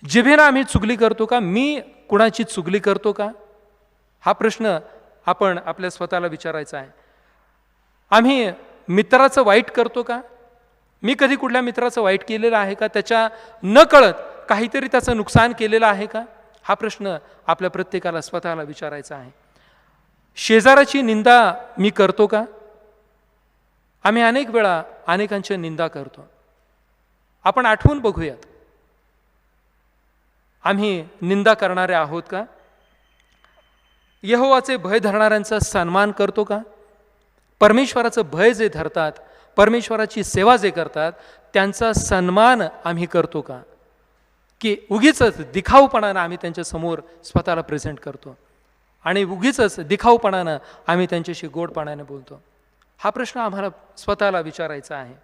जिभेनं आम्ही चुगली करतो का? मी कुणाची चुगली करतो का? हा प्रश्न आपण आपल्या स्वतःला विचारायचा आहे. आम्ही मित्राचं वाईट करतो का? मी कधी कुठल्या मित्राचं वाईट केलेलं आहे का? त्याच्या नकळत काहीतरी त्याचं नुकसान केलेलं आहे का? हा प्रश्न आपल्या प्रत्येकाला स्वतःला विचारायचा आहे. शेजाराची निंदा मी करतो का? आम्ही अनेक वेळा अनेकांची निंदा करतो. आपण आठवून बघूयात, आम्ही निंदा करणारे आहोत का? यहोवाचे भय धरणाऱ्यांचा सन्मान करतो का? परमेश्वराचं भय जे धरतात, परमेश्वराची सेवा जे करतात, त्यांचा सन्मान आम्ही करतो का? की उगीच दिखाऊपणानं आम्ही त्यांच्यासमोर स्वतःला प्रेझेंट करतो आणि उगीच दिखाऊपणानं आम्ही त्यांच्याशी गोडपणाने बोलतो? हा प्रश्न आम्हाला स्वतःला विचारायचा आहे.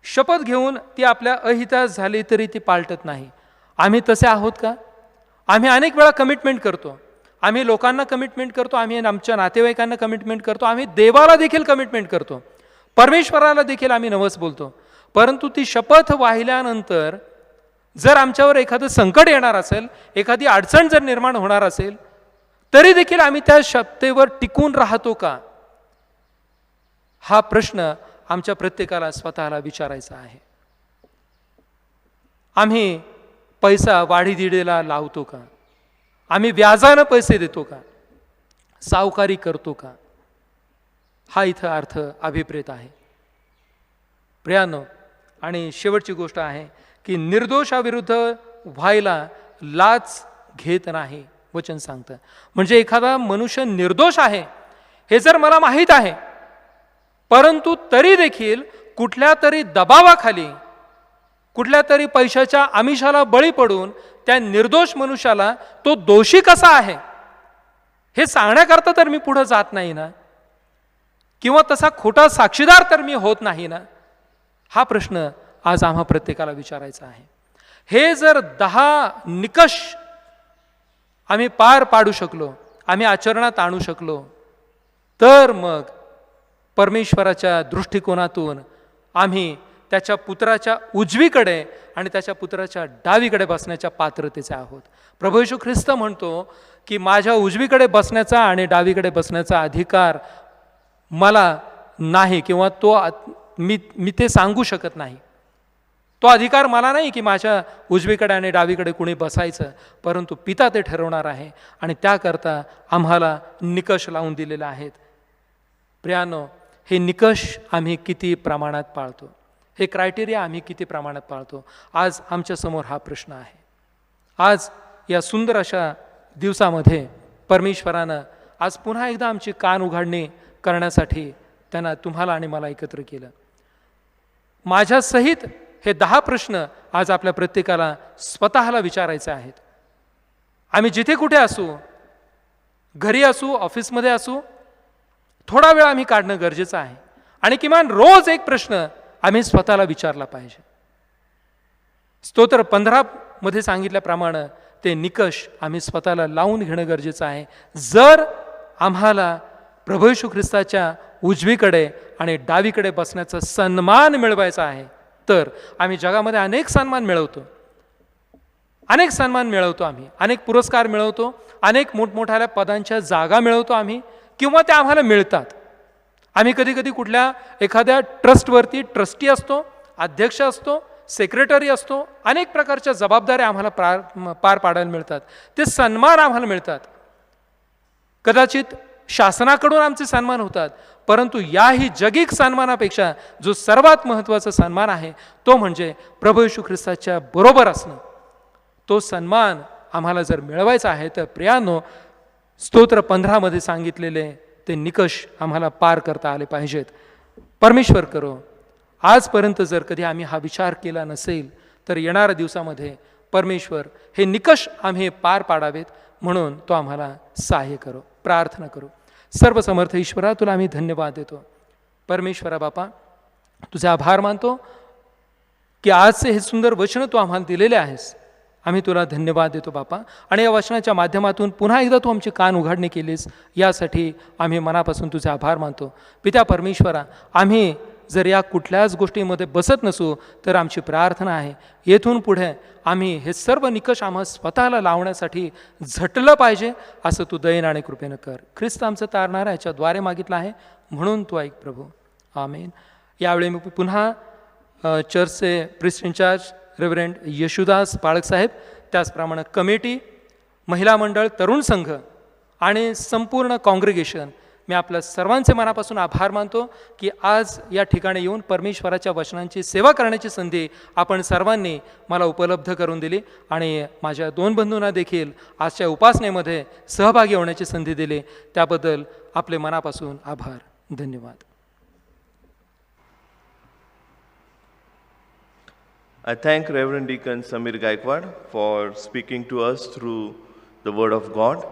शपथ घेऊन ती आपल्या अहितास झाली तरी ती पाळतत नाही. आम्ही तसे आहोत का? आम्ही अनेक वेळा कमिटमेंट करतो. आम्ही लोकांना कमिटमेंट करतो, आम्ही आमच्या नातेवाईकांना कमिटमेंट करतो, आम्ही देवाला देखील कमिटमेंट करतो, परमेश्वराला देखील आम्ही नवस बोलतो. परंतु ती शपथ वाहिल्यानंतर जर आमच्यावर एखादं संकट येणार असेल, एखादी अडचण जर निर्माण होणार असेल, तरी देखील आम्ही त्या शपथेवर टिकून राहतो का? हा प्रश्न आमच्या प्रत्येकाला स्वतःला विचारायचा आहे. आम्ही पैसा वाढीदिडीला लावतो का? आम्ही व्याजानं पैसे देतो का? सावकारी करतो का? हा इथं अर्थ अभिप्रेत आहे. प्रियानो, आणि शेवटची गोष्ट आहे की निर्दोषाविरुद्ध व्हायला लाच घेत नाही, वचन सांगतं. म्हणजे एखादा मनुष्य निर्दोष आहे हे जर मला माहीत आहे, परंतु तरी देखील कुठल्या तरी दबावाखाली, कुठल्या तरी पैशाच्या आमिषाला बळी पडून त्या निर्दोष मनुष्याला तो दोषी कसा आहे हे सांगण्याकरता तर मी पुढे जात नाही ना. किंवा तसा खोटा साक्षीदार तर मी होत नाही ना? हा प्रश्न आज आम्हा प्रत्येकाला विचारायचा आहे. हे जर 10 निकष आम्ही पार पाडू शकलो, आम्ही आचरणात आणू शकलो, तर मग परमेश्वराच्या दृष्टिकोनातून आम्ही त्याच्या पुत्राच्या उजवीकडे आणि त्याच्या पुत्राच्या डावीकडे बसण्याच्या पात्रतेचे आहोत. प्रभू येशू ख्रिस्त म्हणतो की माझ्या उजवीकडे बसण्याचा आणि डावीकडे बसण्याचा अधिकार मला नाही, किंवा मी ते सांगू शकत नाही. तो अधिकार मला नाही की माझ्या उजवीकडे आणि डावीकडे कुणी बसायचं, परंतु पिता ते ठरवणार आहे आणि त्याकरता आम्हाला निकष लावून दिलेले आहेत. प्रियानो, हे निकष आम्ही किती प्रमाणात पाळतो, हे क्रायटेरिया आम्ही किती प्रमाणात पाळतो, आज आमच्यासमोर हा प्रश्न आहे. आज या सुंदर अशा दिवसामध्ये परमेश्वरानं आज पुन्हा एकदा आमची कान उघडणी करण्यासाठी त्यांना तुम्हाला आणि मला एकत्र केलं. माझ्यासहित हे 10 प्रश्न आज आपल्या प्रत्येकाला स्वतःला विचारायचे आहेत. आम्ही जिथे कुठे असू, घरी असू, ऑफिसमध्ये असू, थोडा वेळ आम्ही काढणं गरजेचं आहे आणि किमान रोज एक प्रश्न आम्ही स्वतःला विचारला पाहिजे. स्तोत्र 15 मध्ये सांगितल्याप्रमाणे ते निकष आम्ही स्वतःला लावून घेणं गरजेचं आहे. जर आम्हाला प्रभू येशू ख्रिस्ताच्या उजवीकडे आणि डावीकडे बसण्याचा सन्मान मिळवायचा आहे, तर आम्ही जगामध्ये अनेक सन्मान मिळवतो, आम्ही अनेक पुरस्कार मिळवतो, अनेक मोठमोठ्या पदांच्या जागा मिळवतो आम्ही, किंवा त्या आम्हाला मिळतात. आम्ही कधी कधी कुठल्या एखाद्या ट्रस्टवरती ट्रस्टी असतो, अध्यक्ष असतो, सेक्रेटरी असतो, अनेक प्रकारच्या जबाबदाऱ्या आम्हाला पार पाडायला मिळतात, ते सन्मान आम्हाला मिळतात. कदाचित शासनाकडून आमचे सन्मान होतात, परंतु याही जगिक सन्मानापेक्षा जो सर्वात महत्त्वाचा सन्मान आहे तो म्हणजे प्रभू येशू ख्रिस्ताच्या बरोबर असणं. तो सन्मान आम्हाला जर मिळवायचा आहे तर प्रियानो, स्तोत्र 15 मध्ये सांगितलेले ते निकष आम्हाला पार करता आले पाहिजेत. परमेश्वर करो, आजपर्यंत जर कधी आम्ही हा विचार केला नसेल तर येणाऱ्या दिवसामध्ये परमेश्वर हे निकष आम्ही पार पाडावेत म्हणून तो आम्हाला सहाय्य करो. प्रार्थना करू. सर्वसमर्थ ईश्वरा, तुला आम्ही धन्यवाद देतो. परमेश्वरा बापा, तुझे आभार मानतो की आजचे हे सुंदर वचन तू आम्हाला दिलेले आहेस. आम्ही तुला धन्यवाद देतो बापा, आणि या वचनाच्या माध्यमातून पुन्हा एकदा तू आमची कान उघडणी केलीस, यासाठी आम्ही मनापासून तुझे आभार मानतो. पिता परमेश्वरा, आम्ही जर या कुठल्याच गोष्टीमध्ये बसत नसू तर आमची प्रार्थना आहे येथून पुढे आम्ही हे सर्व निकष आम्हा स्वतःला लावण्यासाठी झटलं पाहिजे, असं तू दयेने आणि कृपेनं कर. ख्रिस्त आमचं तारणारा याच्याद्वारे मागितलं आहे, म्हणून तू ऐक प्रभू. आमेन. यावेळी मी पुन्हा चर्चचे प्रिस्ट इन्चार्ज रेव्हरंड येशुदास पाळक साहेब, त्याचप्रमाणे कमिटी, महिला मंडळ, तरुण संघ आणि संपूर्ण कॉंग्रिगेशन, मी आपल्या सर्वांचे मनापासून आभार मानतो की आज या ठिकाणी येऊन परमेश्वराच्या वचनांची सेवा करण्याची संधी आपण सर्वांनी मला उपलब्ध करून दिली, आणि माझ्या 2 बंधूंना देखील आजच्या उपासनेमध्ये सहभागी होण्याची संधी दिली. त्याबद्दल आपले मनापासून आभार. धन्यवाद.
I thank Reverend Deacon Samir Gaikwad for speaking to us through the Word of God.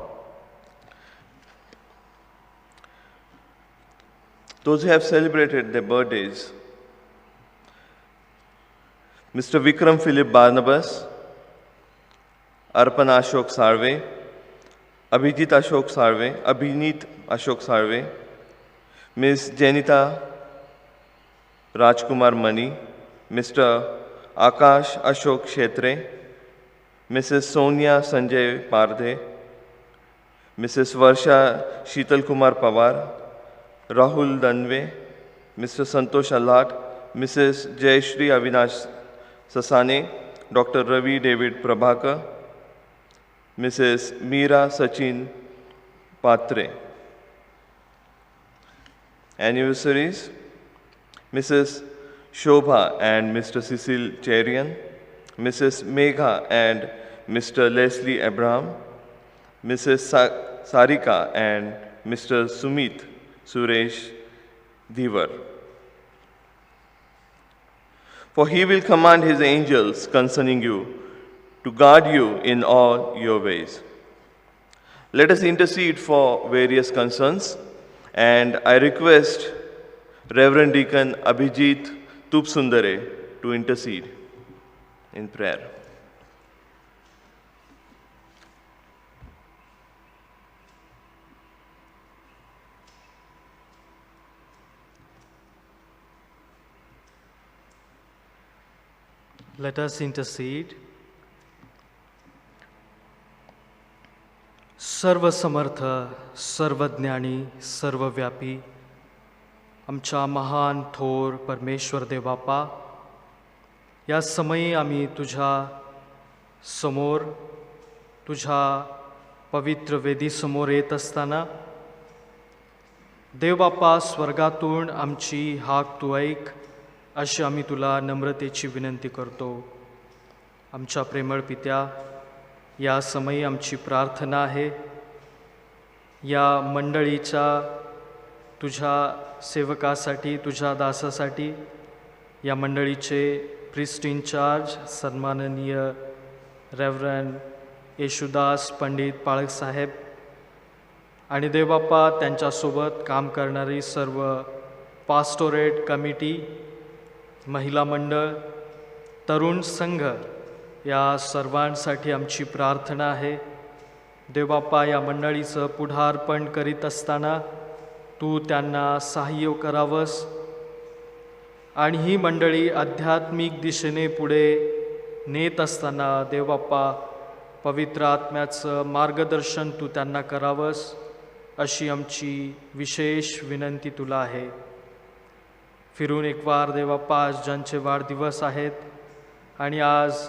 Those who have celebrated their birthdays: Mr. Vikram Philip Barnabas, Arpana Ashok Sarve, Abhijit Ashok Sarve, Abhineet Ashok Sarve, Ms. Janita Rajkumar Mani, Mr. Akash Ashok Kshetre, Mrs. Sonia Sanjay Pardhe, Mrs. Varsha Sheetal Kumar Pawar, Rahul Danve, Mr. Santosh Alhat, Mrs. Jayashri Avinash Sasane, Dr. Ravi David Prabhakar, Mrs. Meera Sachin Patre. Anniversaries: Mrs. Shobha and Mr. Cecil Cherian, Mrs. Megha and Mr. Leslie Abraham, Mrs. Sarika and Mr. Sumit Suresh Dhivar. For he will command his angels concerning you to guard you in all your ways. Let us intercede for various concerns, and I request Reverend Deacon Abhijit Tupsundare to intercede in prayer.
Let us intercede. सर्वसमर्थ, सर्वज्ञानी, सर्वव्यापी आमच्या महान थोर परमेश्वर देवबापा, या समयी आम्ही तुझ्या समोर, तुझ्या पवित्र वेदीसमोर येत असताना देवबापा, स्वर्गातून आमची हाक तू ऐक अशी आम्ही तुला नम्रतेची विनंती करतो. आमच्या प्रेमळ पित्या, या समयी आमची प्रार्थना आहे, या मंडळीच्या तुझ्या सेवकासाठी, तुझ्या दासासाठी, या मंडळीचे प्रिस्ट इन्चार्ज सन्माननीय रेव्हरंड येशुदास पंडित पाळक साहेब आणि देवबापा त्यांच्यासोबत काम करणारी सर्व पास्टोरेट कमिटी, महिला मंडळ, तरुण संघ, या सर्वांसाठी आमची प्रार्थना आहे. देवबापा, या मंडळीचं पुढारपण करीत असताना तू त्यांना सहाय्य करावंस आणि ही मंडळी आध्यात्मिक दिशेने पुढे नेत असताना देवबापा, पवित्र आत्म्याचं मार्गदर्शन तू त्यांना करावंस अशी आमची विशेष विनंती तुला आहे. फिरून एक वार देवबापा, आज ज्यांचे वाढदिवस आहेत आणि आज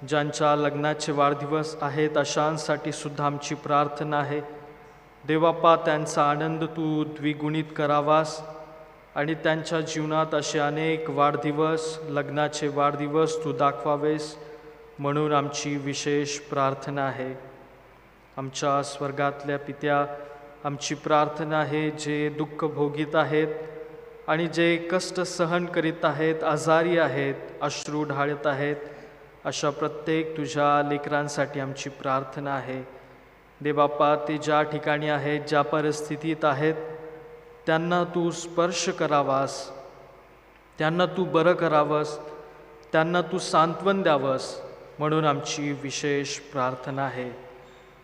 ज्यांच्या लग्नाचे वाढदिवस आहेत अशांसाठी सुद्धा आमची प्रार्थना आहे. देवबापा, त्यांचा आनंद तू द्विगुणित करावास आणि त्यांच्या जीवनात असे अनेक वाढदिवस, लग्नाचे वाढदिवस तू दाखवावेस म्हणून आमची विशेष प्रार्थना आहे. आमच्या स्वर्गातल्या पित्या, आमची प्रार्थना आहे, जे दुःख भोगीत आहेत आणि जे कष्ट सहन करीत आहेत, आजारी आहेत, अश्रू ढाळत आहेत, अशा प्रत्येक तुझ्या लेकरांसाठी आमची प्रार्थना आहे. देवबापा, ते ज्या ठिकाणी आहेत, ज्या परिस्थितीत आहेत, त्यांना तू स्पर्श करावास, त्यांना तू बरं करावंस, त्यांना तू सांत्वन द्यावंस म्हणून आमची विशेष प्रार्थना आहे.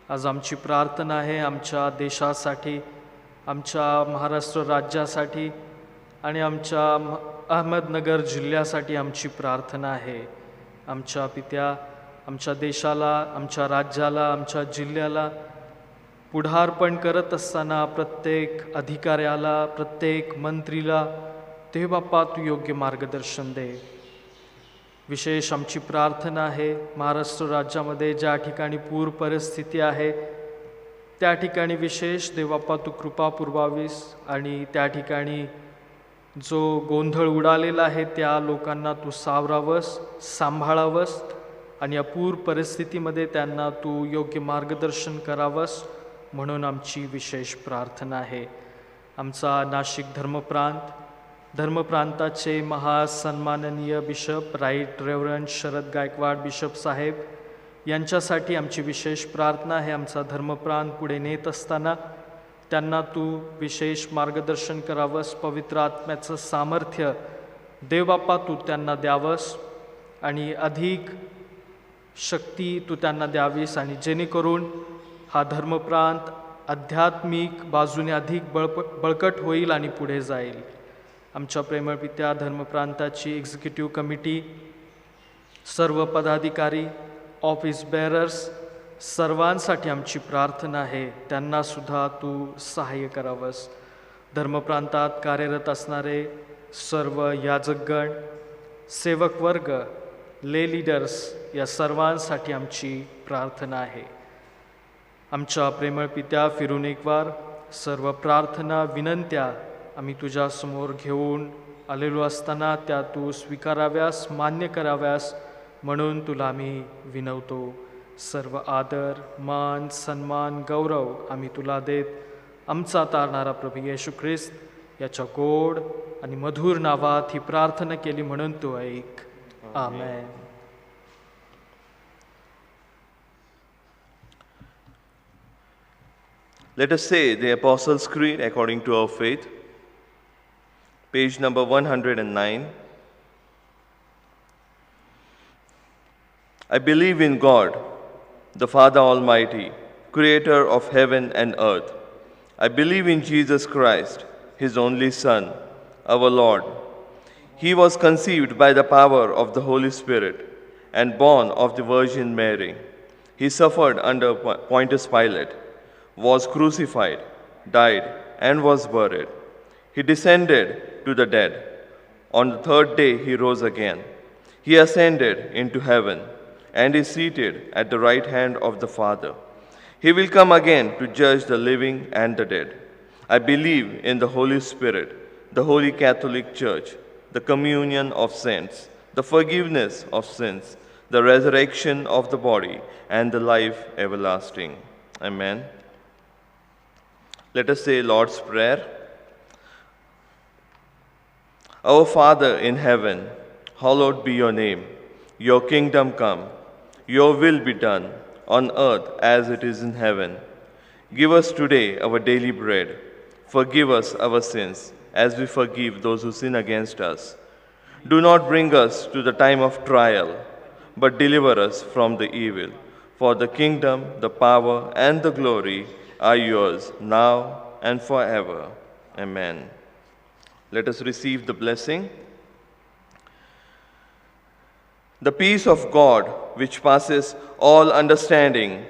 आज आमची प्रार्थना आहे आमच्या देशासाठी, आमच्या महाराष्ट्र राज्यासाठी आणि आमच्या अहमदनगर जिल्ह्यासाठी आमची प्रार्थना आहे. आमच्या पित्या, आमच्या देशाला, आमच्या राज्याला, आमच्या जिल्ह्याला पुढारपण करत असताना प्रत्येक अधिकाऱ्याला, प्रत्येक मंत्रीला देवबापा तू योग्य मार्गदर्शन दे. विशेष आमची प्रार्थना आहे महाराष्ट्र राज्यामध्ये ज्या ठिकाणी पूर परिस्थिती आहे त्या ठिकाणी विशेष देवबापा तू कृपा पुरवावीस आणि त्या ठिकाणी जो गोंधळ उडालेला आहे त्या लोकांना तू सावरावस, सांभाळावस आणि या पूर परिस्थितीमध्ये त्यांना तू योग्य मार्गदर्शन करावस म्हणून आमची विशेष प्रार्थना आहे. आमचा नाशिक धर्मप्रांताचे महासन्माननीय bishop right reverend Sharad Gaikwad bishop साहेब यांच्यासाठी आमची विशेष प्रार्थना आहे. आमचा धर्मप्रांत पुढे नेत असताना त्यांना तू विशेष मार्गदर्शन करावंस, पवित्र आत्म्याचं सामर्थ्य देवबापा तू त्यांना द्यावंस आणि अधिक शक्ती तू त्यांना द्यावीस आणि जेणेकरून हा धर्मप्रांत आध्यात्मिक बाजूने अधिक बळकट होईल आणि पुढे जाईल. आमच्या प्रेमळ पित्या, धर्मप्रांताची एक्झिक्युटिव्ह कमिटी, सर्व पदाधिकारी, ऑफिस बेअरर्स सर्वांसाठी आमची प्रार्थना आहे, त्यांना सुद्धा तू सहाय्य करावंस. धर्मप्रांतात कार्यरत असणारे सर्व याजकगण, सेवक वर्ग, ले लीडर्स या सर्वांसाठी आमची प्रार्थना आहे. आमच्या प्रेमळ पित्या, फिरून एक वार सर्व प्रार्थना विनंत्या आम्ही तुझ्यासमोर घेऊन आलेलो असताना त्या तू स्वीकाराव्यास, मान्य कराव्यास म्हणून तुला आम्ही विनवतो. सर्व आदर, मान, सन्मान, गौरव आम्ही तुला देत आमचा तारणारा प्रभू येशू ख्रिस्त याच्या गोड आणि मधुर नावात ही प्रार्थना केली म्हणून तू ऐक. आमेन.
Let us say the Apostles' Creed according to our faith. page number 109. I believe in God, the Father Almighty, creator of heaven and earth. I believe in Jesus Christ, his only Son, our Lord. He was conceived by the power of the Holy Spirit and born of the Virgin Mary. He suffered under Pontius Pilate, was crucified, died, and was buried. He descended to the dead. On the third day he rose again. He ascended into heaven and is seated at the right hand of the Father. He will come again to judge the living and the dead. I believe in the Holy Spirit, the Holy Catholic Church, the communion of saints, the forgiveness of sins, the resurrection of the body, and the life everlasting. Amen. Let us say Lord's Prayer. Our Father in heaven, hallowed be your name. Your kingdom come. Your will be done on earth as it is in heaven. Give us today our daily bread. Forgive us our sins as we forgive those who sin against us. Do not bring us to the time of trial, but deliver us from the evil. For the kingdom, the power, and the glory are yours now and forever. Amen. Let us receive the blessing. The peace of God, which passes all understanding,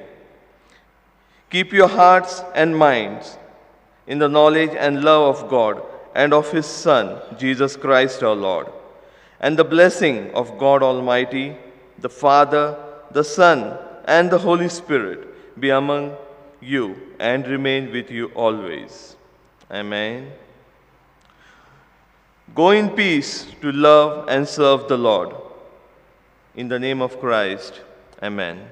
keep your hearts and minds in the knowledge and love of God and of his Son, Jesus Christ our Lord. And the blessing of God Almighty, the Father, the Son, and the Holy Spirit be among you and remain with you always. Amen. Go in peace to love and serve the Lord. In the name of Christ, amen.